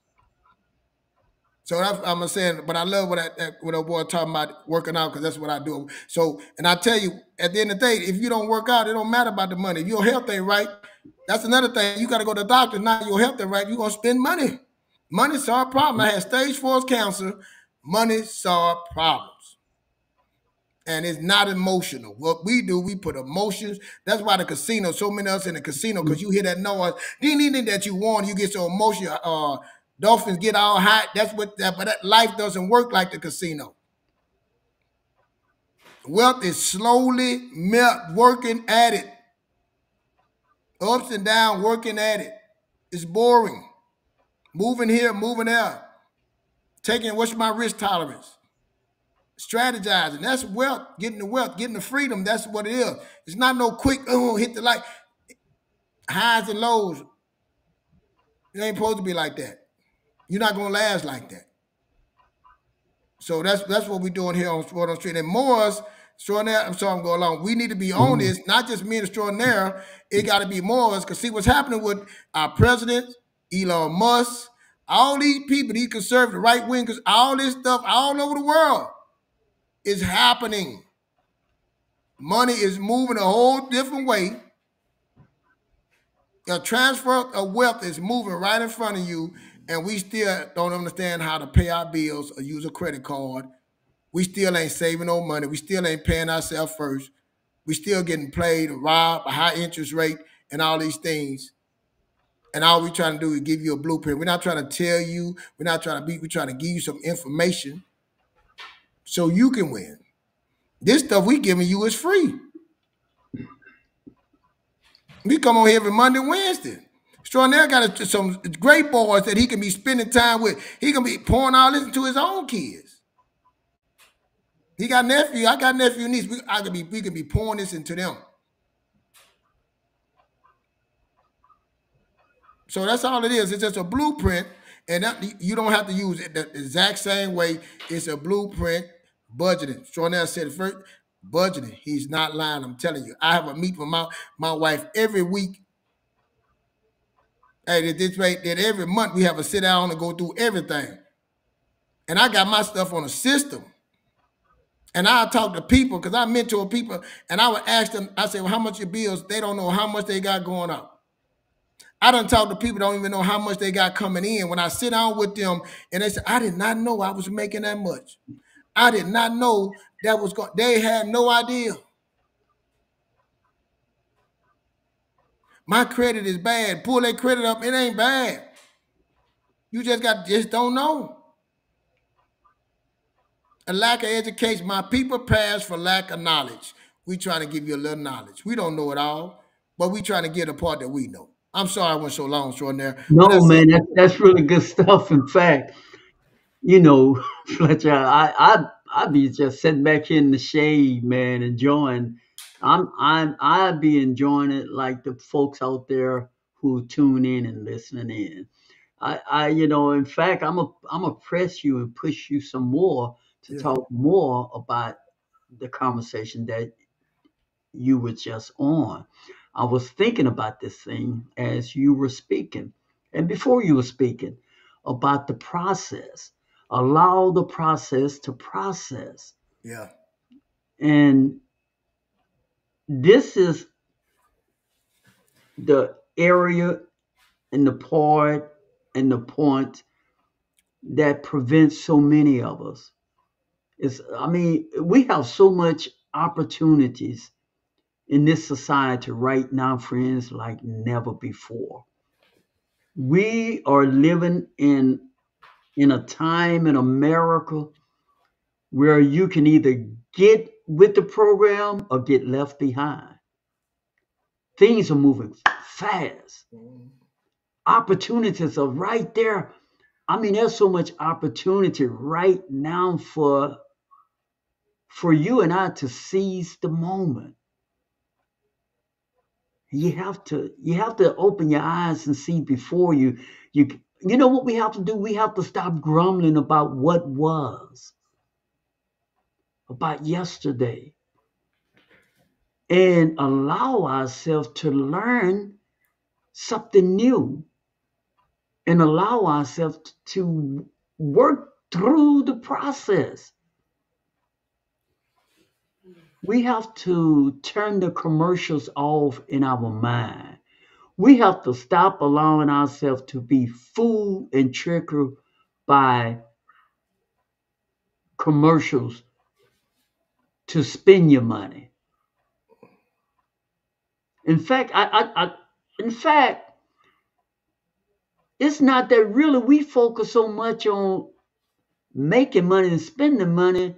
So that's I'm saying, but I love what that boy talking about working out, because that's what I do. So, and I tell you, at the end of the day, if you don't work out, it don't matter about the money. If your health ain't right, that's another thing. You got to go to the doctor. Now your health ain't right, you're going to spend money. Money solve problems. I had stage 4 cancer. Money solve problems. And it's not emotional. What we do, we put emotions. That's why the casino, so many of us in the casino, because you hear that noise, anything that you want, you get so emotional. Dolphins get all hot. But that life doesn't work like the casino. Wealth is slowly working at it. Ups and down, working at it. It's boring. Moving here, moving there. Taking, what's my risk tolerance? Strategizing. That's wealth. Getting the freedom. That's what it is. It's not no quick, hit the light. Highs and lows. It ain't supposed to be like that. You're not gonna last like that. So that's what we're doing here on Sport on Street. And Morris, Extraordinaire, I'm sorry I'm going along. We need to be on this, not just me and Extraordinaire. It got to be Morris, because see what's happening with our president, Elon Musk, all these people, these conservative right wingers, all this stuff all over the world is happening. Money is moving a whole different way. The transfer of wealth is moving right in front of you, and we still don't understand how to pay our bills or use a credit card. We still ain't saving no money. We still ain't paying ourselves first. We still getting played, robbed, a high interest rate, and all these things. And all we trying to do is give you a blueprint. We're not trying to tell you. We're not trying to we're trying to give you some information so you can win. This stuff we giving you is free. We come on here every Monday, Wednesday. Extraordinaire got some great boys that he can be spending time with. He can be pouring all this into his own kids. He got nephew. I got nephew and niece. We can be pouring this into them. So that's all it is. It's just a blueprint, and you don't have to use it the exact same way. It's a blueprint. Budgeting. Extraordinaire said it first. Budgeting. He's not lying. I'm telling you. I have a meeting with my wife every week. Hey, at this rate, that every month we have a sit down and go through everything. And I got my stuff on a system. And I talk to people, because I mentor people, and I would ask them, I say, well, how much your bills? They don't know how much they got going up. I done talk to people don't even know how much they got coming in. When I sit down with them, and they say, I did not know I was making that much. I did not know that was going. They had no idea. My credit is bad. Pull that credit up. It ain't bad. You just don't know. a lack of education. My people perish for lack of knowledge. We trying to give you a little knowledge. We don't know it all, but we trying to get a part that we know. I'm sorry I went so long short there, but No, that's it. man, that's really good stuff. In fact, you know, Fletcher, I be just sitting back here in the shade, man, enjoying. I be enjoying it like the folks out there who tune in and listening in. In fact, I'm a press you and push you some more to Yeah, talk more about the conversation that you were just on. I was thinking about this thing as you were speaking, and before you were speaking, about the process. Allow the process to process. yeah, And this is the area and the part and the point that prevents so many of us. We have so much opportunities in this society right now, friends, like never before. We are living in a time in America where you can either get with the program or get left behind. Things are moving fast. Opportunities are right there. There's so much opportunity right now for you and I to seize the moment. You have to open your eyes and see before you know what we have to do? We have to stop grumbling about what was, about yesterday, and allow ourselves to learn something new and allow ourselves to work through the process. We have to turn the commercials off in our mind. We have to stop allowing ourselves to be fooled and trickered by commercials to spend your money. In fact, in fact, it's not that really we focus so much on making money and spending money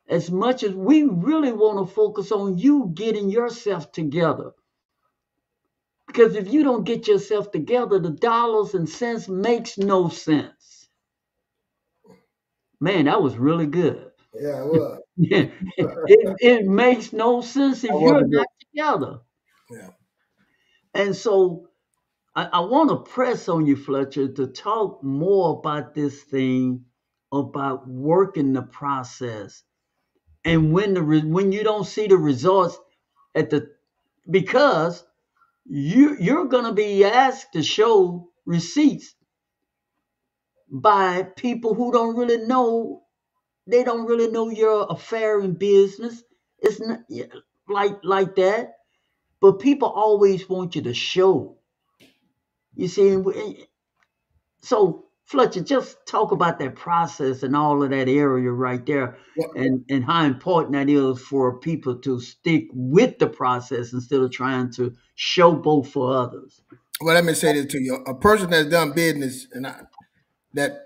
as much as we really want to focus on you getting yourself together. Because if you don't get yourself together, the dollars and cents makes no sense. Man, that was really good. yeah, well, It makes no sense if I you're wasn't not together. yeah, And so I want to press on you, Fletcher, to talk more about this thing about working the process. And when you don't see the results at the because you're gonna be asked to show receipts by people who they don't really know your affair in business. It's not like that. But people always want you to show. You see, so Fletcher, just talk about that process and all of that area right there, well, and how important that is for people to stick with the process instead of trying to showboat for others. well, let me say this to you. A person that's done business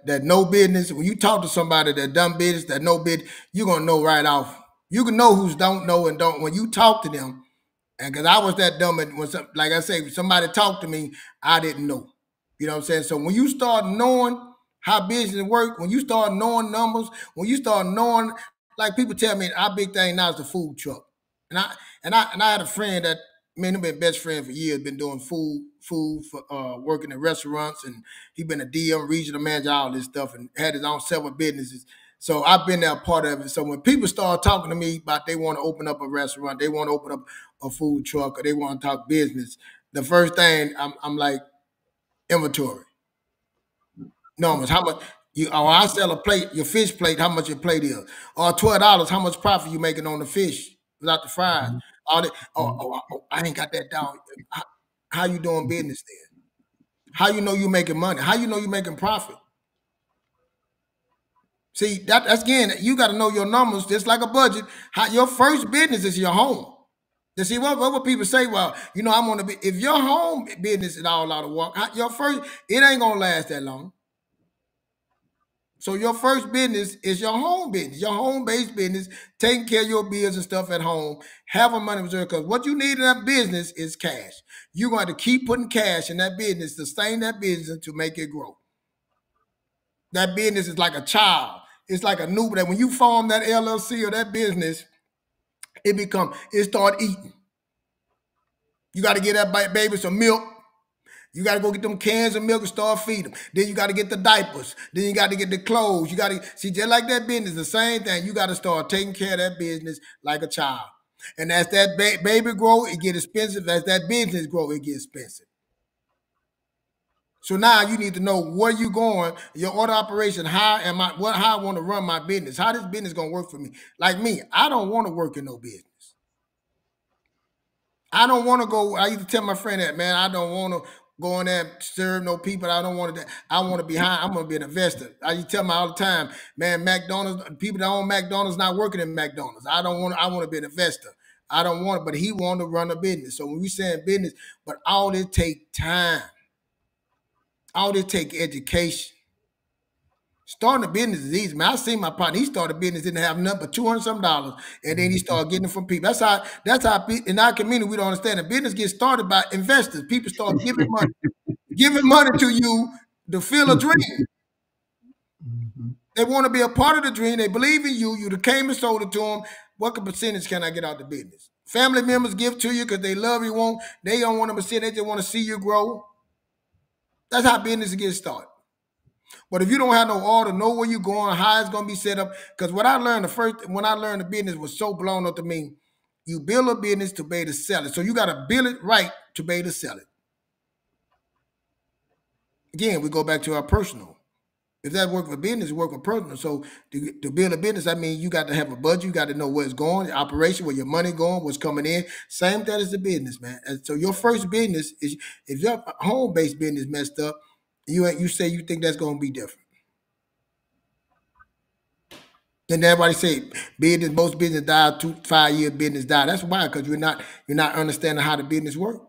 that know business, when you talk to somebody that done business, that know business, you're gonna know right off. You can know who's don't know and don't when you talk to them. And because I was that dumb, and like I say, when somebody talked to me, I didn't know. You know what I'm saying? So when you start knowing how business work, when you start knowing numbers, when you start knowing, like people tell me, our big thing now is the food truck. And I had a friend that, man, we've been best friend for years, been doing food for working in restaurants, and he been a DM, regional manager, all this stuff, and had his own several businesses. So I've been there part of it. So when people start talking to me about they want to open up a restaurant, they want to open up a food truck, or they want to talk business, the first thing I'm like, inventory. Numbers, how much you or I sell a plate, your fish plate, how much your plate is. Or $12, how much profit you making on the fish without the fries. All that, I ain't got that down. How you doing business then? How you know you making money? How you know you making profit? See, that's again, you got to know your numbers, just like a budget. Your first business is your home. You see, what would people say? Well, I'm gonna be if your home business is all out of work, your first, it ain't gonna last that long. So your first business is your home business, your home-based business, taking care of your bills and stuff at home, having money reserved. Because what you need in that business is cash. You're going to keep putting cash in that business, sustain that business to make it grow. That business is like a child. It's like a new, that when you form that LLC or that business, it start eating. You got to get that baby some milk. You got to go get them cans of milk and start feeding them. Then you got to get the diapers. Then you got to get the clothes. You got to, see, just like that business, the same thing. You got to start taking care of that business like a child. And as that baby grow, it get expensive. As that business grow, it gets expensive. So now you need to know where you're going, your order operation, how I want to run my business, how this business going to work for me. Like me, I don't want to work in no business. I don't want to go, I used to tell my friend that, man, I don't want to go in there and serve no people. I don't want to, I want to be high. I'm going to be an investor. I used to tell me all the time, man, McDonald's, people that own McDonald's not working in McDonald's. I want to be an investor. I don't want it, but he want to run a business. So when we say business, but all it take time. All it take education. Starting a business is easy, man. I seen my partner. He started a business, didn't have nothing but $200-something, and then he started getting it from people. That's how in our community we don't understand. A business gets started by investors. People start giving money to you to fill a dream. They want to be a part of the dream. They believe in you. You came and sold it to them. What percentage can I get out the business? Family members give to you because they love you. They don't want to see. They just want to see you grow. That's how business gets started. But if you don't have no order, know where you're going, how it's going to be set up. Because what I learned when I learned the business was so blown up to me. You build a business to be able to sell it. So you got to build it right to be able to sell it. Again, we go back to our personal. If that work for business, work for personal. So to build a business, I mean, you got to have a budget. You got to know where it's going, the operation, where your money going, what's coming in. Same thing as the business, man. And so your first business is, if your home-based business messed up, you say you think that's going to be different. Then everybody say business, most business die, 5-year business die. That's why, because you're not understanding how the business works.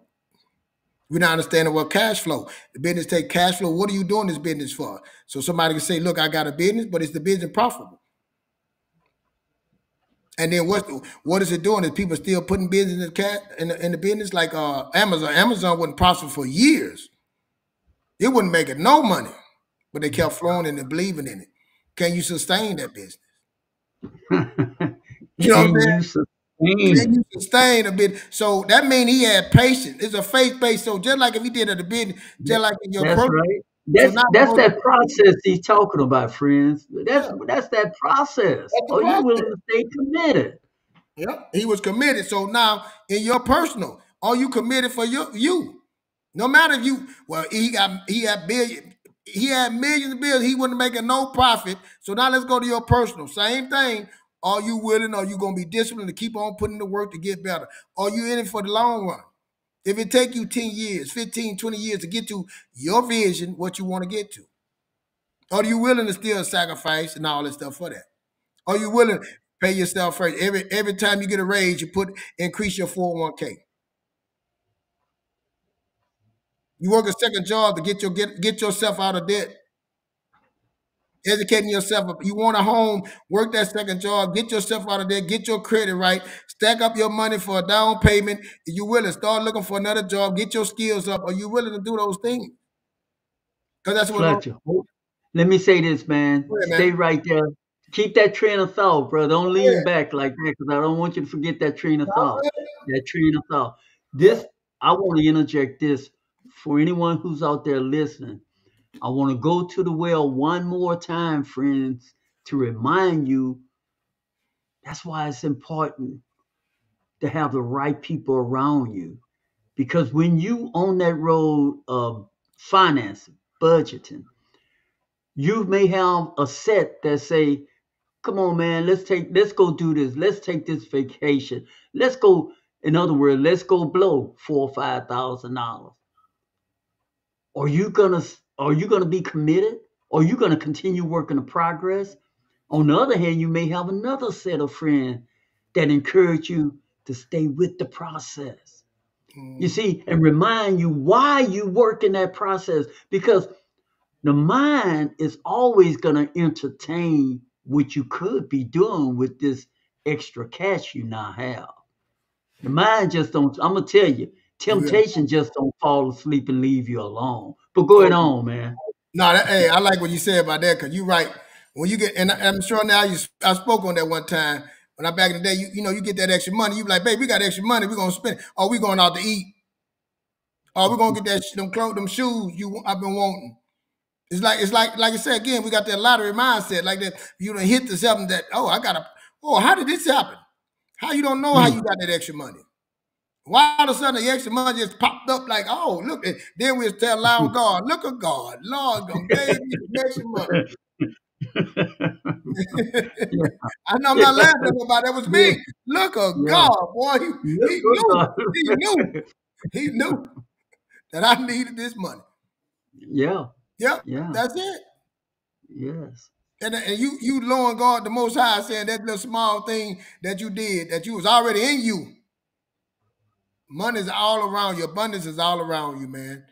You're not understanding what cash flow. The business take cash flow. What are you doing this business for? So somebody can say, look, I got a business, but is the business profitable? And then what is it doing? Is people still putting business in the business? Like Amazon. Amazon wasn't profitable for years. It wasn't making no money, but they kept flowing in and believing in it. Can you sustain that business? You know what I'm saying? Can you sustain a bit? So that means he had patience. It's a faith-based. So just like if he did at the business, just like in your that's right. That's that process he's talking about, friends. That's that process. You willing to stay committed? Yep, he was committed. So now in your personal, are you committed for you? No matter if you, well, he had millions of bills. He wasn't making no profit. So now let's go to your personal. Same thing. Are you willing? Are you going to be disciplined to keep on putting the work to get better? Are you in it for the long run? If it take you 10 years, 15, 20 years to get to your vision, what you want to get to? Are you willing to still sacrifice and all that stuff for that? Are you willing to pay yourself first? Every time you get a raise, you increase your 401k. You work a second job to get yourself out of debt. Educating yourself. You want a home, work that second job, get yourself out of there, get your credit right, stack up your money for a down payment. If you're willing, start looking for another job, get your skills up. Are you willing to do those things? Because that's what. Fletcher, let me say this, man. Stay right there. Keep that train of thought, bro. Don't lean back like that, because I don't want you to forget that train of thought. That train of thought. I want to interject this for anyone who's out there listening. I want to go to the well one more time, friends, to remind you that's why it's important to have the right people around you. Because when you on that road of financing, budgeting, you may have a set that say, come on, man, let's go do this. Let's take this vacation. Let's go, in other words, let's go blow $4,000 or $5,000. Are you gonna be committed? Or are you gonna continue working in progress? On the other hand, you may have another set of friends that encourage you to stay with the process. You see, and remind you why you work in that process. Because The mind is always going to entertain what you could be doing with this extra cash you now have. The mind just don't, I'm gonna tell you, Yeah. temptation just don't fall asleep and leave you alone. But go ahead on, man. No, hey, I like what you said about that because you're right. When you get, and I'm sure now I spoke on that one time when I back in the day. You know, you get that extra money. You be like, babe, we got extra money. We're gonna spend it. Or we going out to eat. Or we're gonna get them clothes, them shoes I've been wanting. It's like I said again. We got that lottery mindset, like that. You done hit to something that how did this happen? How you don't know how you got that extra money? Why all of a sudden the extra money just popped up like, oh, look. Then we'll tell loud God, look at God. Lord gonna gave me the extra money. I know I'm not laughing at nobody. That was me. Look at God, boy. He knew that I needed this money. Yeah. Yep. Yeah. That's it. Yes. And you Lord God, the Most High, saying that little small thing that you did, that you was already in you. Money's all around you. Abundance is all around you, man.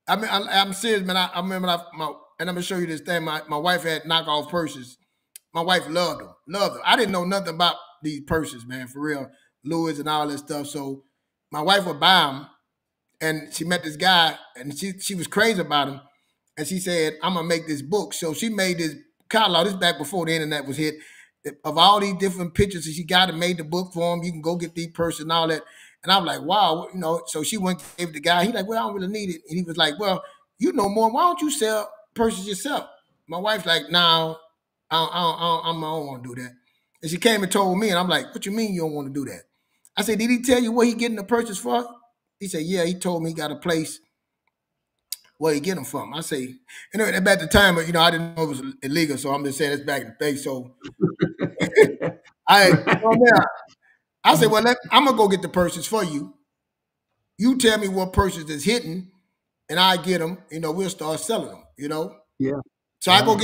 I mean, I'm serious, man. I remember and I'm gonna show you this thing. My wife had knockoff purses. My wife loved them. I didn't know nothing about these purses, man, for real. Louis and all that stuff. So my wife would buy them, and she met this guy, and she was crazy about him. And she said, I'm gonna make this book. So she made this catalog. This back before the internet was hit, of all these different pictures that she got and made the book for him. You can go get these purses and all that. And I'm like, wow, you know. So she went and gave the guy. He like, well, I don't really need it. And he was like, well, you know more. Why don't you sell purses yourself? My wife's like, no, I don't want to do that. And she came and told me, and I'm like, what you mean you don't want to do that? I said, did he tell you what he getting the purchase for? He said, yeah, he told me he got a place where he get them from. I say, anyway, at the time, you know, I didn't know it was illegal, so I'm just saying it's back in the day. So I said, well, I'm gonna go get the purses for you. You tell me what purses is hitting, and I get them. You know, we'll start selling them. You know. Yeah. So I go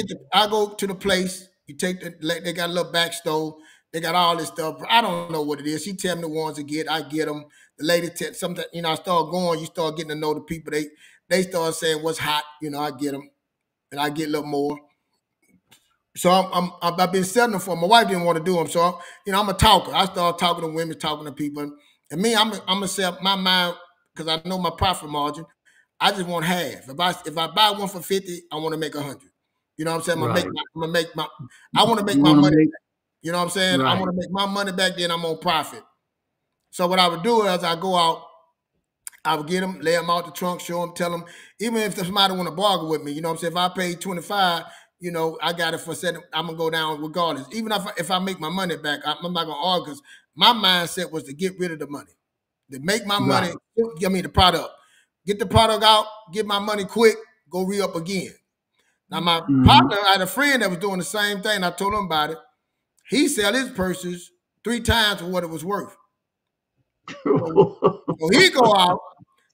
to the place. You take they got a little back stove. They got all this stuff. I don't know what it is. She tell me the ones to get. I get them. The lady tell something. You know, I start going. You start getting to know the people. They start saying what's hot. You know, I get them, and I get a little more. So I've been selling them for. My wife didn't want to do them, so you know I'm a talker. I start talking to women, talking to people, and me, I'm gonna sell my mind because I know my profit margin. I just want half. If I buy one for 50, I want to make 100. You know what I'm saying? I want to make my money back. You know what I'm saying? Right. I want to make my money back. Then I'm on profit. So what I would do is I go out. I would get them, lay them out the trunk, show them, tell them. Even if somebody want to bargain with me, you know what I'm saying? If I pay 25. You know, I got it for $7. I'm gonna go down regardless. Even if I make my money back, I'm not gonna argue because my mindset was to get rid of the money, to make my money. I mean, the product, get the product out, get my money quick, go re-up again. Now my partner, I had a friend that was doing the same thing. I told him about it. He sell his purses 3 times for what it was worth. So he go out.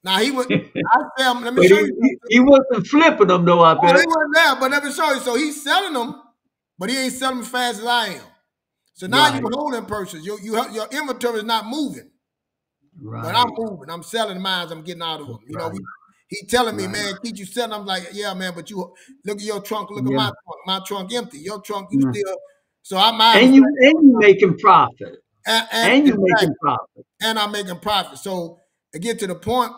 Now he was. Let me show you. He wasn't flipping them though. I bet he wasn't there, but let me show you. So he's selling them, but he ain't selling them as fast as I am. So now you're holding purses. Your inventory is not moving, but I'm moving. I'm selling mines. I'm getting out of them. You know, he telling me, man, keep you selling. I'm like, yeah, man, but you look at your trunk. Look at my trunk. My trunk empty. Your trunk, you still. So I'm and you making profit. And you making profit. And I'm making profit. So to get to the point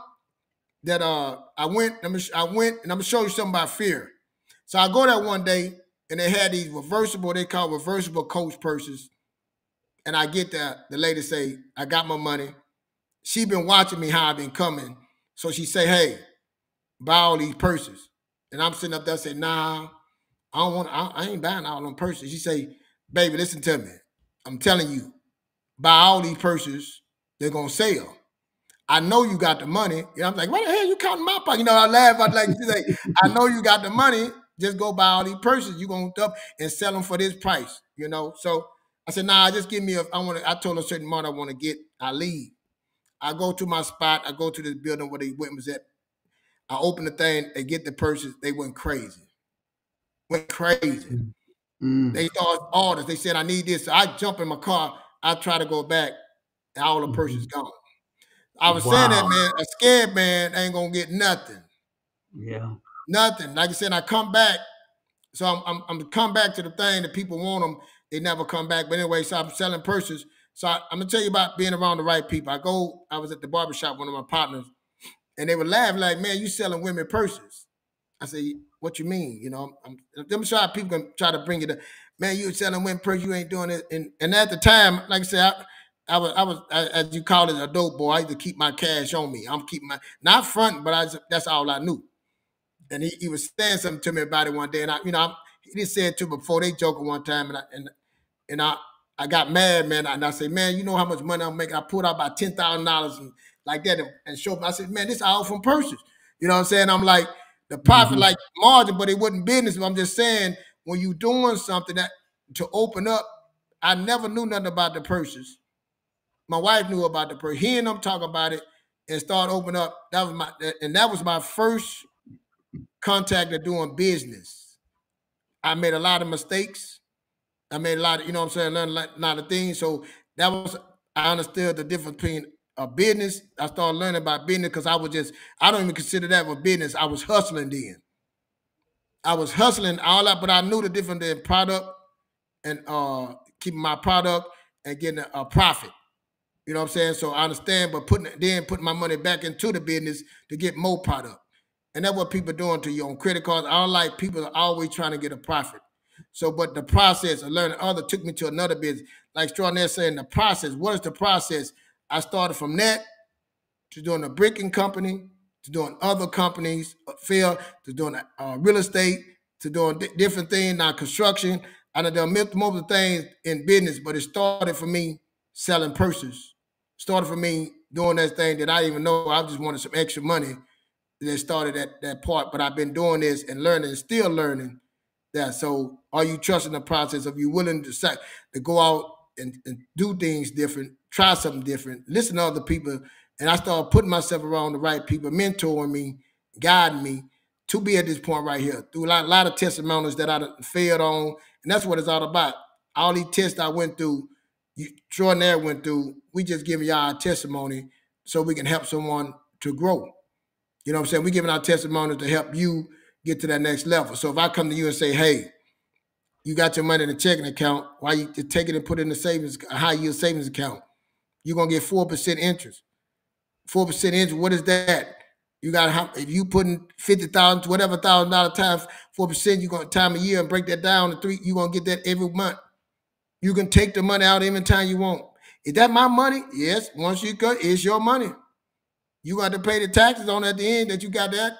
that I went and I'm gonna show you something about fear. So I go there one day and they had these they call reversible Coach purses. And I get there, the lady say, I got my money. She been watching me how I've been coming. So she say, hey, buy all these purses. And I'm sitting up there saying, nah, I ain't buying all them purses. She say, baby, listen to me. I'm telling you, buy all these purses, they're gonna sell. I know you got the money. You know, I'm like, what the hell you counting my pocket? You know, I laugh. I'd like to say, I know you got the money. Just go buy all these purses. You gonna up and sell them for this price. You know. So I said, nah, just give me I told her a certain amount I want to get. I leave. I go to my spot. I go to this building where they was at. I open the thing. They get the purses. They went crazy. They started orders. They said, I need this. So I jump in my car. I try to go back. And all the purses gone. I was saying that, man, a scared man ain't gonna get nothing. Yeah. Nothing. Like I said, I come back. So I'm come back to the thing that people want them. They never come back. But anyway, so I'm selling purses. So I'm gonna tell you about being around the right people. I was at the barbershop, one of my partners, and they would laugh like, "Man, you selling women purses." I say, "What you mean?" You know, I'm sure people can try to bring it up. Man, you selling women purses, you ain't doing it. And at the time, like I said, I was as you call it, a dope boy. I used to keep my cash on me. I'm keeping my not front, but that's all I knew. And he was saying something to me about it one day, and he just said to me before they joking one time, and I got mad, man, and I said, man, you know how much money I'm making? I pulled out about $10,000 and like that, and showed me. I said, man, this all from purses. You know what I'm saying? I'm like the profit, like margin, but it wasn't business. But I'm just saying when you doing something that to open up, I never knew nothing about the purses. My wife knew about the purse. Hearing them talk about it and start opening up, that was my first contact of doing business. I made a lot of mistakes. I made a lot of, you know what I'm saying, learned a lot of things. So I understood the difference between a business. I started learning about business because I don't even consider that a business. I was hustling then. I was hustling all that, but I knew the difference in product and keeping my product and getting a profit. You know what I'm saying? So I understand, but putting my money back into the business to get more product. And that's what people are doing to you on credit cards. I don't like people are always trying to get a profit. So, but the process of learning took me to another business. Like Extraordinaire saying, the process. What is the process? I started from that to doing a bricking company, to doing other companies, to doing real estate, to doing different things, now construction. I done multiple things in business, but it started for me selling purses. Started for me doing that thing that I didn't even know. I just wanted some extra money. That started that part, but I've been doing this and learning and still learning that. So are you trusting the process? Are you willing to go out and do things different, try something different, listen to other people? And I started putting myself around the right people, mentoring me, guiding me to be at this point right here through a lot of testimonies that I failed on. And that's what it's all about. All these tests I went through, Extraordinaire went through, we just giving y'all a testimony so we can help someone to grow. You know what I'm saying? We're giving our testimonies to help you get to that next level. So if I come to you and say, hey, you got your money in a checking account, why you take it and put it in a high-yield savings account? You're going to get 4% interest. 4% interest, what is that? You got, if you putting $50,000 to whatever $1,000 times 4%, you're going to time a year and break that down to 3, you're going to get that every month. You can take the money out any time you want. Is that my money? Yes. Once you cut, it's your money. You got to pay the taxes on at the end that you got that.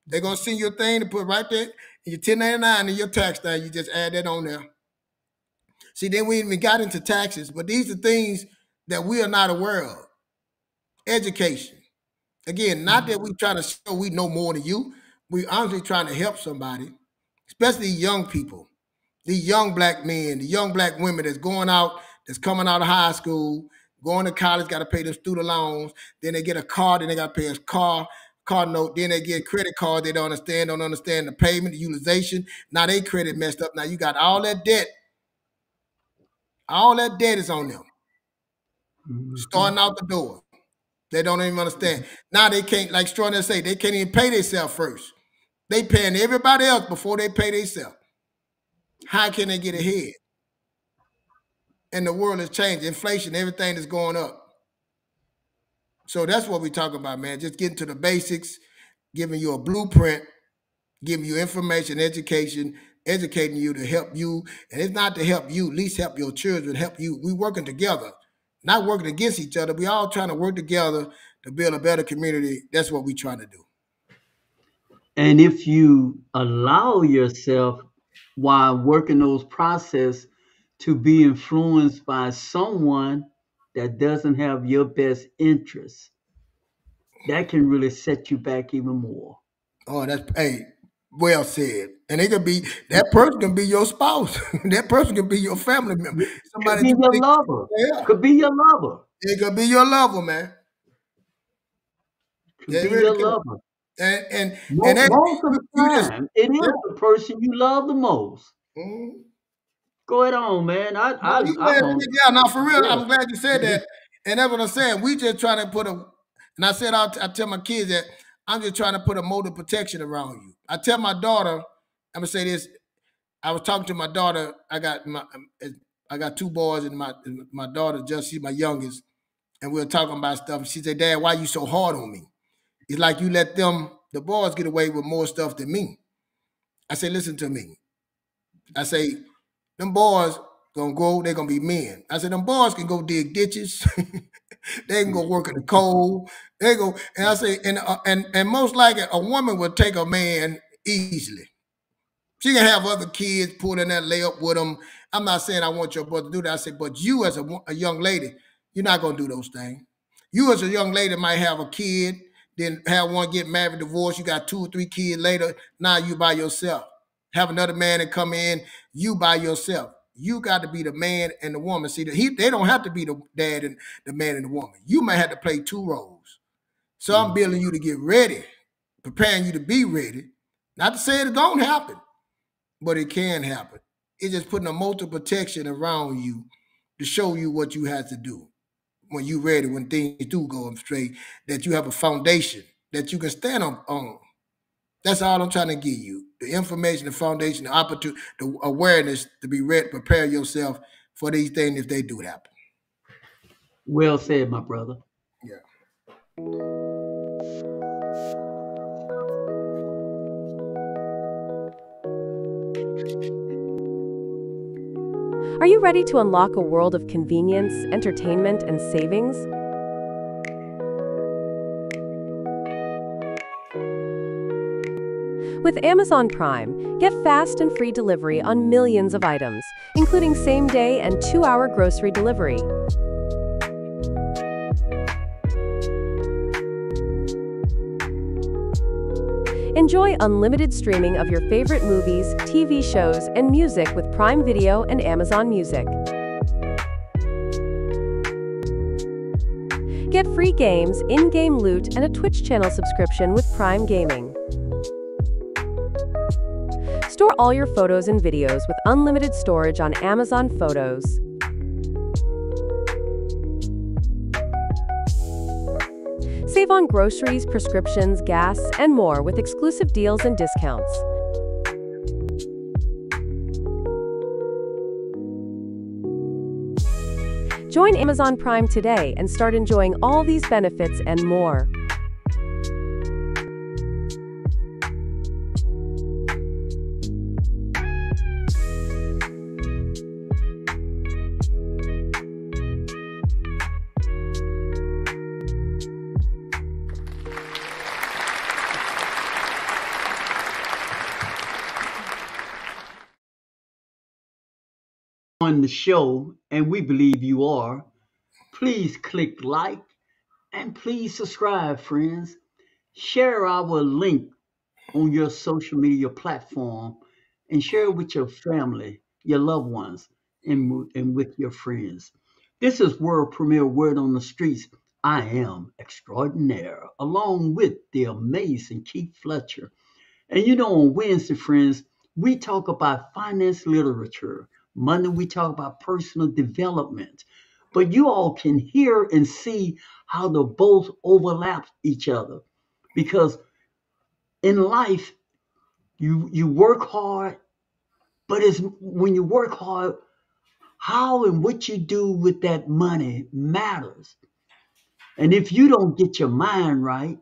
They're going to send you a thing to put right there in your 1099 and your tax thing. You just add that on there. See, then we even got into taxes, but these are things that we are not aware of. Education. Again, not that we trying to show we know more than you. We honestly trying to help somebody, especially young people, the young black men, the young black women that's going out, that's coming out of high school, going to college, got to pay their student loans. Then they get a car, then they got to pay a car note. Then they get credit card. They don't understand the payment, the utilization. Now they credit messed up. Now you got all that debt. All that debt is on them. Starting out the door. They don't even understand. Now they can't, like Extraordinaire say, they can't even pay themselves first. They paying everybody else before they pay themselves. How can they get ahead? And the world has changed. Inflation, everything is going up. So that's what we talk about, man. Just getting to the basics, giving you a blueprint, giving you information, education, educating you to help you. And it's not to help you, at least help your children, help you. We working together, not working against each other. We all trying to work together to build a better community. That's what we trying to do. And if you allow yourself while working those processes to be influenced by someone that doesn't have your best interests, that can really set you back even more. Oh, well said. And it could be, that person can be your spouse. That person can be your family member. Somebody could be your lover. Yeah. Could be your lover. It could be your lover, man. Could be your lover. And most of the time, it is the person you love the most. Mm-hmm. Go ahead on, man. Now for real, I'm glad you said that. And that's what I'm saying. We just trying to and I said, I tell my kids that I'm just trying to put a mold of protection around you. I tell my daughter, I'm gonna say this. I was talking to my daughter. I got two boys, and my daughter, she's my youngest, and we were talking about stuff. She said, "Dad, why you so hard on me? It's like you let the boys get away with more stuff than me." I said, "Listen to me." I say, "Them boys gonna grow, they're gonna be men." I said, "Them boys can go dig ditches, they can go work in the coal, they go." And I say, and most likely a woman will take a man easily. She can have other kids pull in that layup with them. I'm not saying I want your brother to do that. I said, but you as a young lady, you're not gonna do those things. You as a young lady might have a kid, then have one get married, divorced. You got 2 or 3 kids later. Now you by yourself. Have another man that come in, you by yourself. You got to be the man and the woman. See, they don't have to be the dad and the man and the woman. You might have to play 2 roles. So I'm building you to get ready, preparing you to be ready. Not to say it don't happen, but it can happen. It's just putting a multiple protection around you to show you what you have to do when you're ready, when things do go straight, that you have a foundation that you can stand on. That's all I'm trying to give you. The information, the foundation, the opportunity, the awareness to be ready, prepare yourself for these things if they do happen. Well said, my brother. Yeah. Are you ready to unlock a world of convenience, entertainment, and savings? With Amazon Prime, get fast and free delivery on millions of items, including same-day and 2-hour grocery delivery. Enjoy unlimited streaming of your favorite movies, TV shows, and music with Prime Video and Amazon Music. Get free games, in-game loot, and a Twitch channel subscription with Prime Gaming. Store all your photos and videos with unlimited storage on Amazon Photos. Save on groceries, prescriptions, gas, and more with exclusive deals and discounts. Join Amazon Prime today and start enjoying all these benefits and more. On the show, and we believe you are, please click like and please subscribe, friends. Share our link on your social media platform and share it with your family, your loved ones, and with your friends. This is World Premiere Word on the Streets. I am extraordinaire, along with the amazing Keith Fletcher. And you know, on Wednesday, friends, we talk about finance literature. Monday, we talk about personal development. But you all can hear and see how they both overlap each other. Because in life, you work hard, but it's when you work hard, how and what you do with that money matters. And if you don't get your mind right,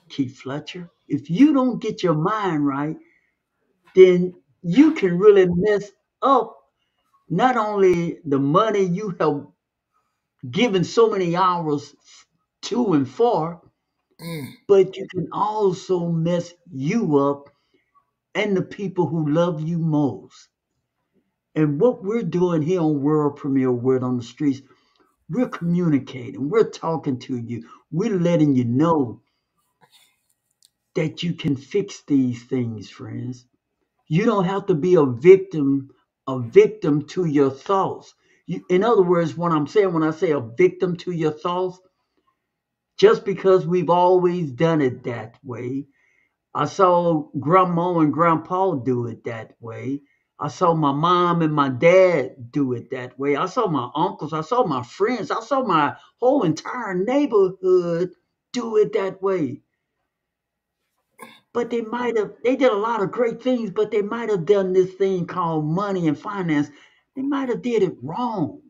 Keith Fletcher, if you don't get your mind right, then you can really mess up not only the money you have given so many hours to and for, but you can also mess you up and the people who love you most. And what we're doing here on World Premiere Word on the Streets, we're communicating, we're talking to you, we're letting you know that you can fix these things, friends. You don't have to be a victim to your thoughts. In other words, what I'm saying when I say a victim to your thoughts, just because we've always done it that way. I saw grandma and grandpa do it that way. I saw my mom and my dad do it that way. I saw my uncles. I saw my friends. I saw my whole entire neighborhood do it that way. but they did a lot of great things, but they might have done this thing called money and finance. They might have did it wrong.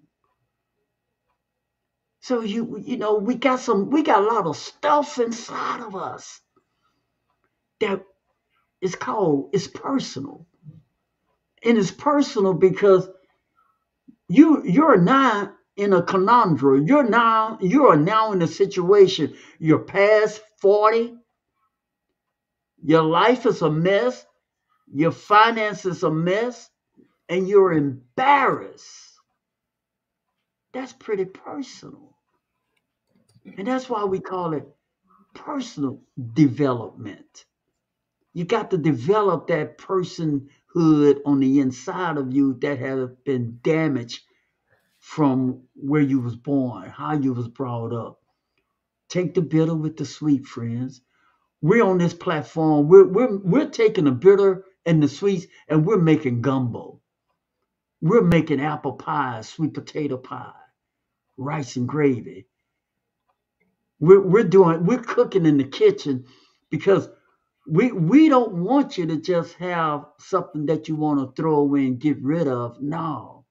So you know, we got a lot of stuff inside of us that it's personal. And it's personal because you're now in a conundrum. You are now in a situation. You're past 40. Your life is a mess. Your finances a mess, and you're embarrassed. That's pretty personal. And that's why we call it personal development. You got to develop that personhood on the inside of you that has been damaged from where you was born, how you was brought up. Take the bitter with the sweet, friends. We're on this platform. We're taking the bitter and the sweets, and we're making gumbo. We're making apple pie, sweet potato pie, rice and gravy. We're cooking in the kitchen because we don't want you to just have something that you want to throw away and get rid of. No.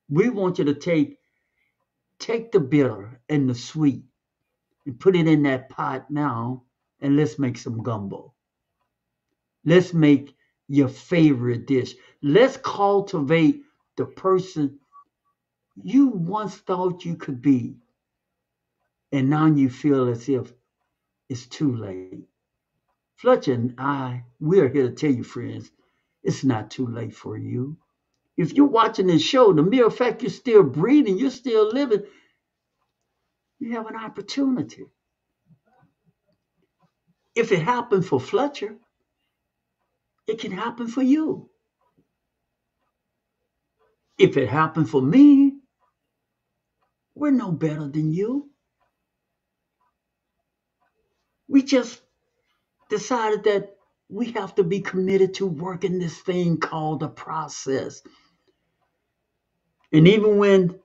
We want you to take the bitter and the sweet and put it in that pot now, and let's make some gumbo. Let's make your favorite dish. Let's cultivate the person you once thought you could be, and now you feel as if it's too late. Fletcher and we're here to tell you, friends, it's not too late for you. If you're watching this show, the mere fact you're still breathing, you're still living, you have an opportunity. If it happened for Fletcher, it can happen for you. If it happened for me, we're no better than you. We just decided that we have to be committed to working this thing called the process. And even when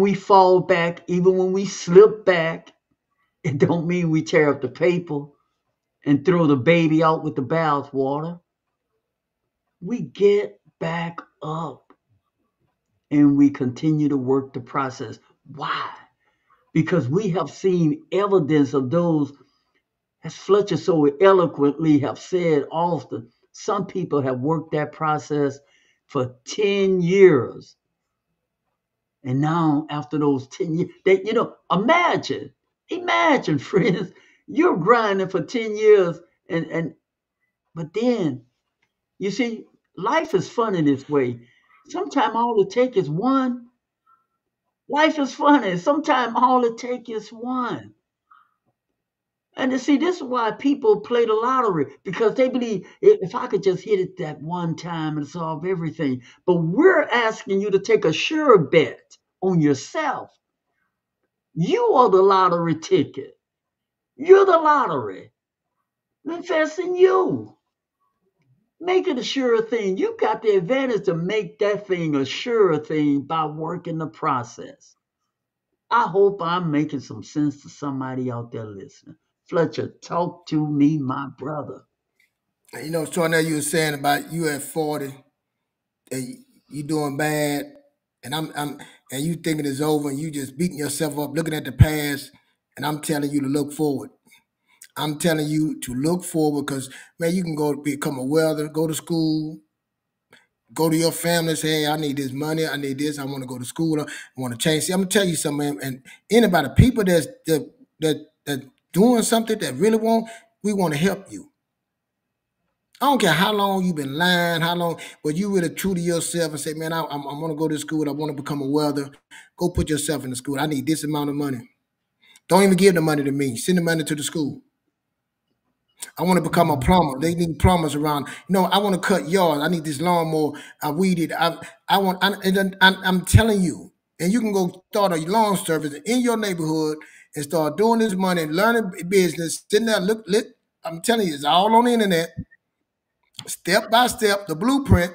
we fall back, even when we slip back, it don't mean we tear up the paper and throw the baby out with the bathwater. We get back up and we continue to work the process. Why? Because we have seen evidence of those, as Fletcher so eloquently have said often, some people have worked that process for 10 years. And now after those 10 years, imagine, friends, you're grinding for 10 years but then, you see, life is fun in this way. Sometimes all it takes is one. Life is funny. Sometimes all it takes is one. And you see, this is why people play the lottery, because they believe if I could just hit it that one time and solve everything. But we're asking you to take a sure bet on yourself. You are the lottery ticket. You're the lottery. Invest in you. Make it a sure thing. You got the advantage to make that thing a sure thing by working the process. I hope I'm making some sense to somebody out there listening. Fletcher, talk to me, my brother. You know, Extraordinaire, you were saying about you at 40, and you doing bad, and and you thinking it's over, and you just beating yourself up, looking at the past, and I'm telling you to look forward. I'm telling you to look forward because, man, you can go become a welder, go to school, go to your family and say, hey, I need this money, I need this, I want to go to school, I want to change. See, I'm going to tell you something, man, and anybody, people that doing something that really we want to help you. I don't care how long you've been lying, how long, but you really true to yourself and say, man, I want to go to school, I want to become a welder. Go put yourself in the school. I need this amount of money. Don't even give the money to me. Send the money to the school. I want to become a plumber. They need plumbers around. I want to cut yards. I need this lawnmower. I weeded. I'm telling you, and you can go start a lawn service in your neighborhood and start doing this money and learning business. Sitting there, look. I'm telling you, it's all on the internet, step by step, the blueprint.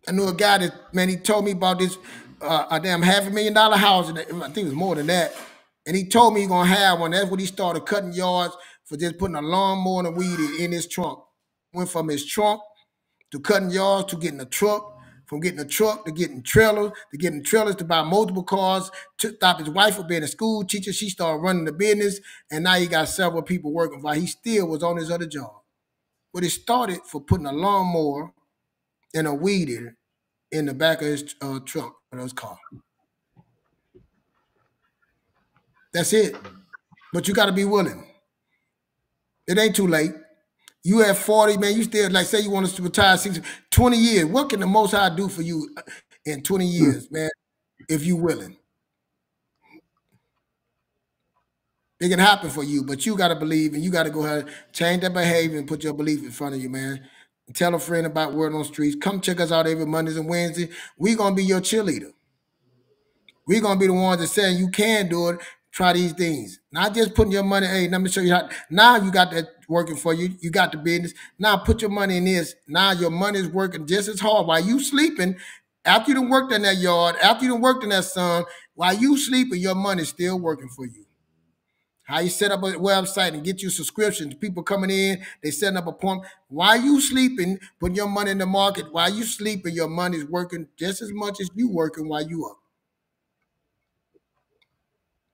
I knew a guy that, man, he told me about this, a damn $500,000 house. I think it was more than that. And he told me he's gonna have one. That's when he started cutting yards for just putting a lawnmower and a weed in his trunk. Went from his trunk to cutting yards to getting a truck, from getting a truck to getting trailers, to buy multiple cars, to stop his wife from being a school teacher. She started running the business, and now he got several people working while he still was on his other job. But it started for putting a lawnmower and a weed eater in the back of his trunk of his car. That's it. But you got to be willing. It ain't too late. You at 40, man, you still, like, say you want us to retire 60, 20 years. What can the Most High do for you in 20 years, man, if you willing? It can happen for you, but you got to believe, and you got to go ahead and change that behavior and put your belief in front of you, man. And tell a friend about Word on the Streets. Come check us out every Mondays and Wednesdays. We're going to be your cheerleader. We're going to be the ones that saying you can do it. Try these things. Not just putting your money, hey, let me show you how. Now you got that working for you. You got the business. Now put your money in this. Now your money is working just as hard while you sleeping. After you done worked in that yard, after you done worked in that sun, while you sleeping, your money's still working for you. How you set up a website and get you subscriptions. People coming in, they setting up appointments. While you sleeping, putting your money in the market. While you sleeping, your money's working just as much as you working while you up.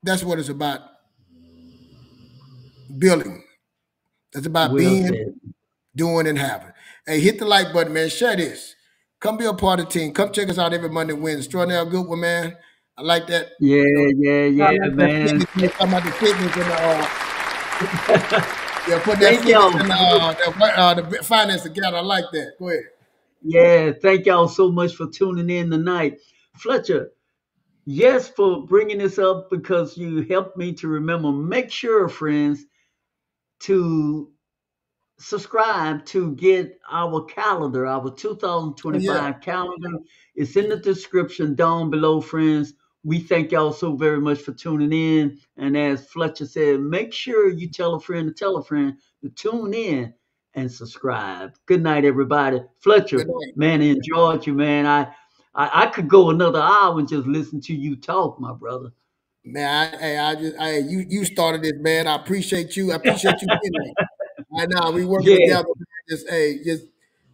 That's what it's about. Building. That's about being, doing, and having. Hey, hit the like button, man. Share this. Come be a part of the team. Come check us out every Monday, Wednesday. Extraordinary, good one, man. I like that. Yeah, man. Talking about the fitness and yeah, put that fitness and the finance together. I like that. Go ahead. Yeah, thank y'all so much for tuning in tonight. Fletcher, yes, for bringing this up because you helped me to remember. Make sure, friends, to subscribe to get our calendar, our 2025 calendar. It's in the description down below, friends. We thank y'all so very much for tuning in. And as Fletcher said, make sure you tell a friend to tune in and subscribe. Good night, everybody. Fletcher, man, I enjoyed you, man. I could go another hour and just listen to you talk, my brother. Man, you started this, man. I appreciate you. I appreciate you being here. Right now, we work together.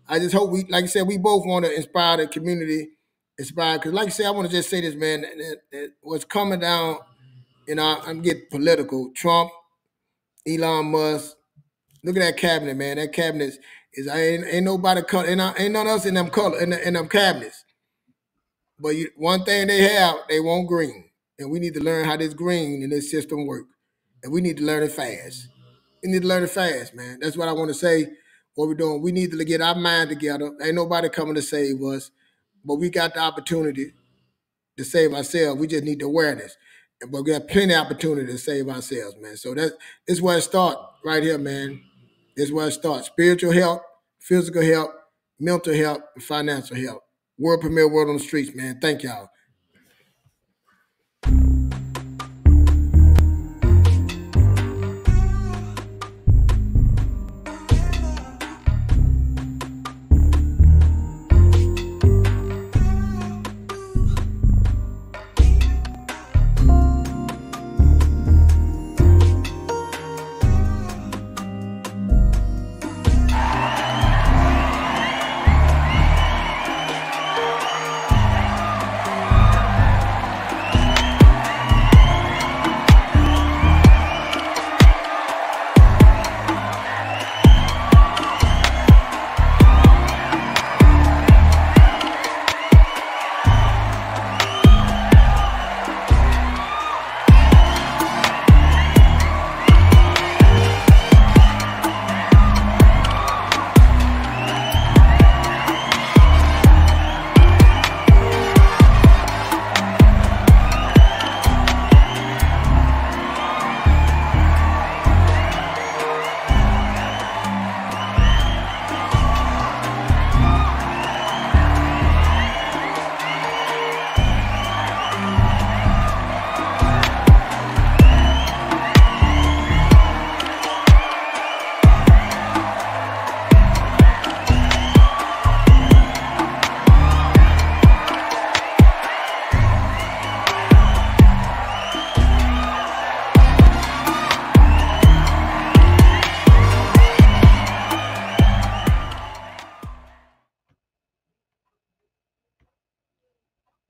I just hope like I said, we both want to inspire the community. Because like I said, I want to just say this, man, that what's coming down, I'm getting political. Trump, Elon Musk, look at that cabinet, man. That cabinet is ain't nobody color, ain't none else in them cabinets. But one thing they have, they want green. And we need to learn how this green and this system work. And we need to learn it fast. We need to learn it fast, man. That's what I want to say. What we're doing, we need to get our mind together. Ain't nobody coming to save us. But we got the opportunity to save ourselves. We just need the awareness. But we got plenty of opportunity to save ourselves, man. So this is where it starts right here, man. This is where it starts. Spiritual health, physical health, mental health, and financial health. World Premiere Word on the Streets, man. Thank y'all.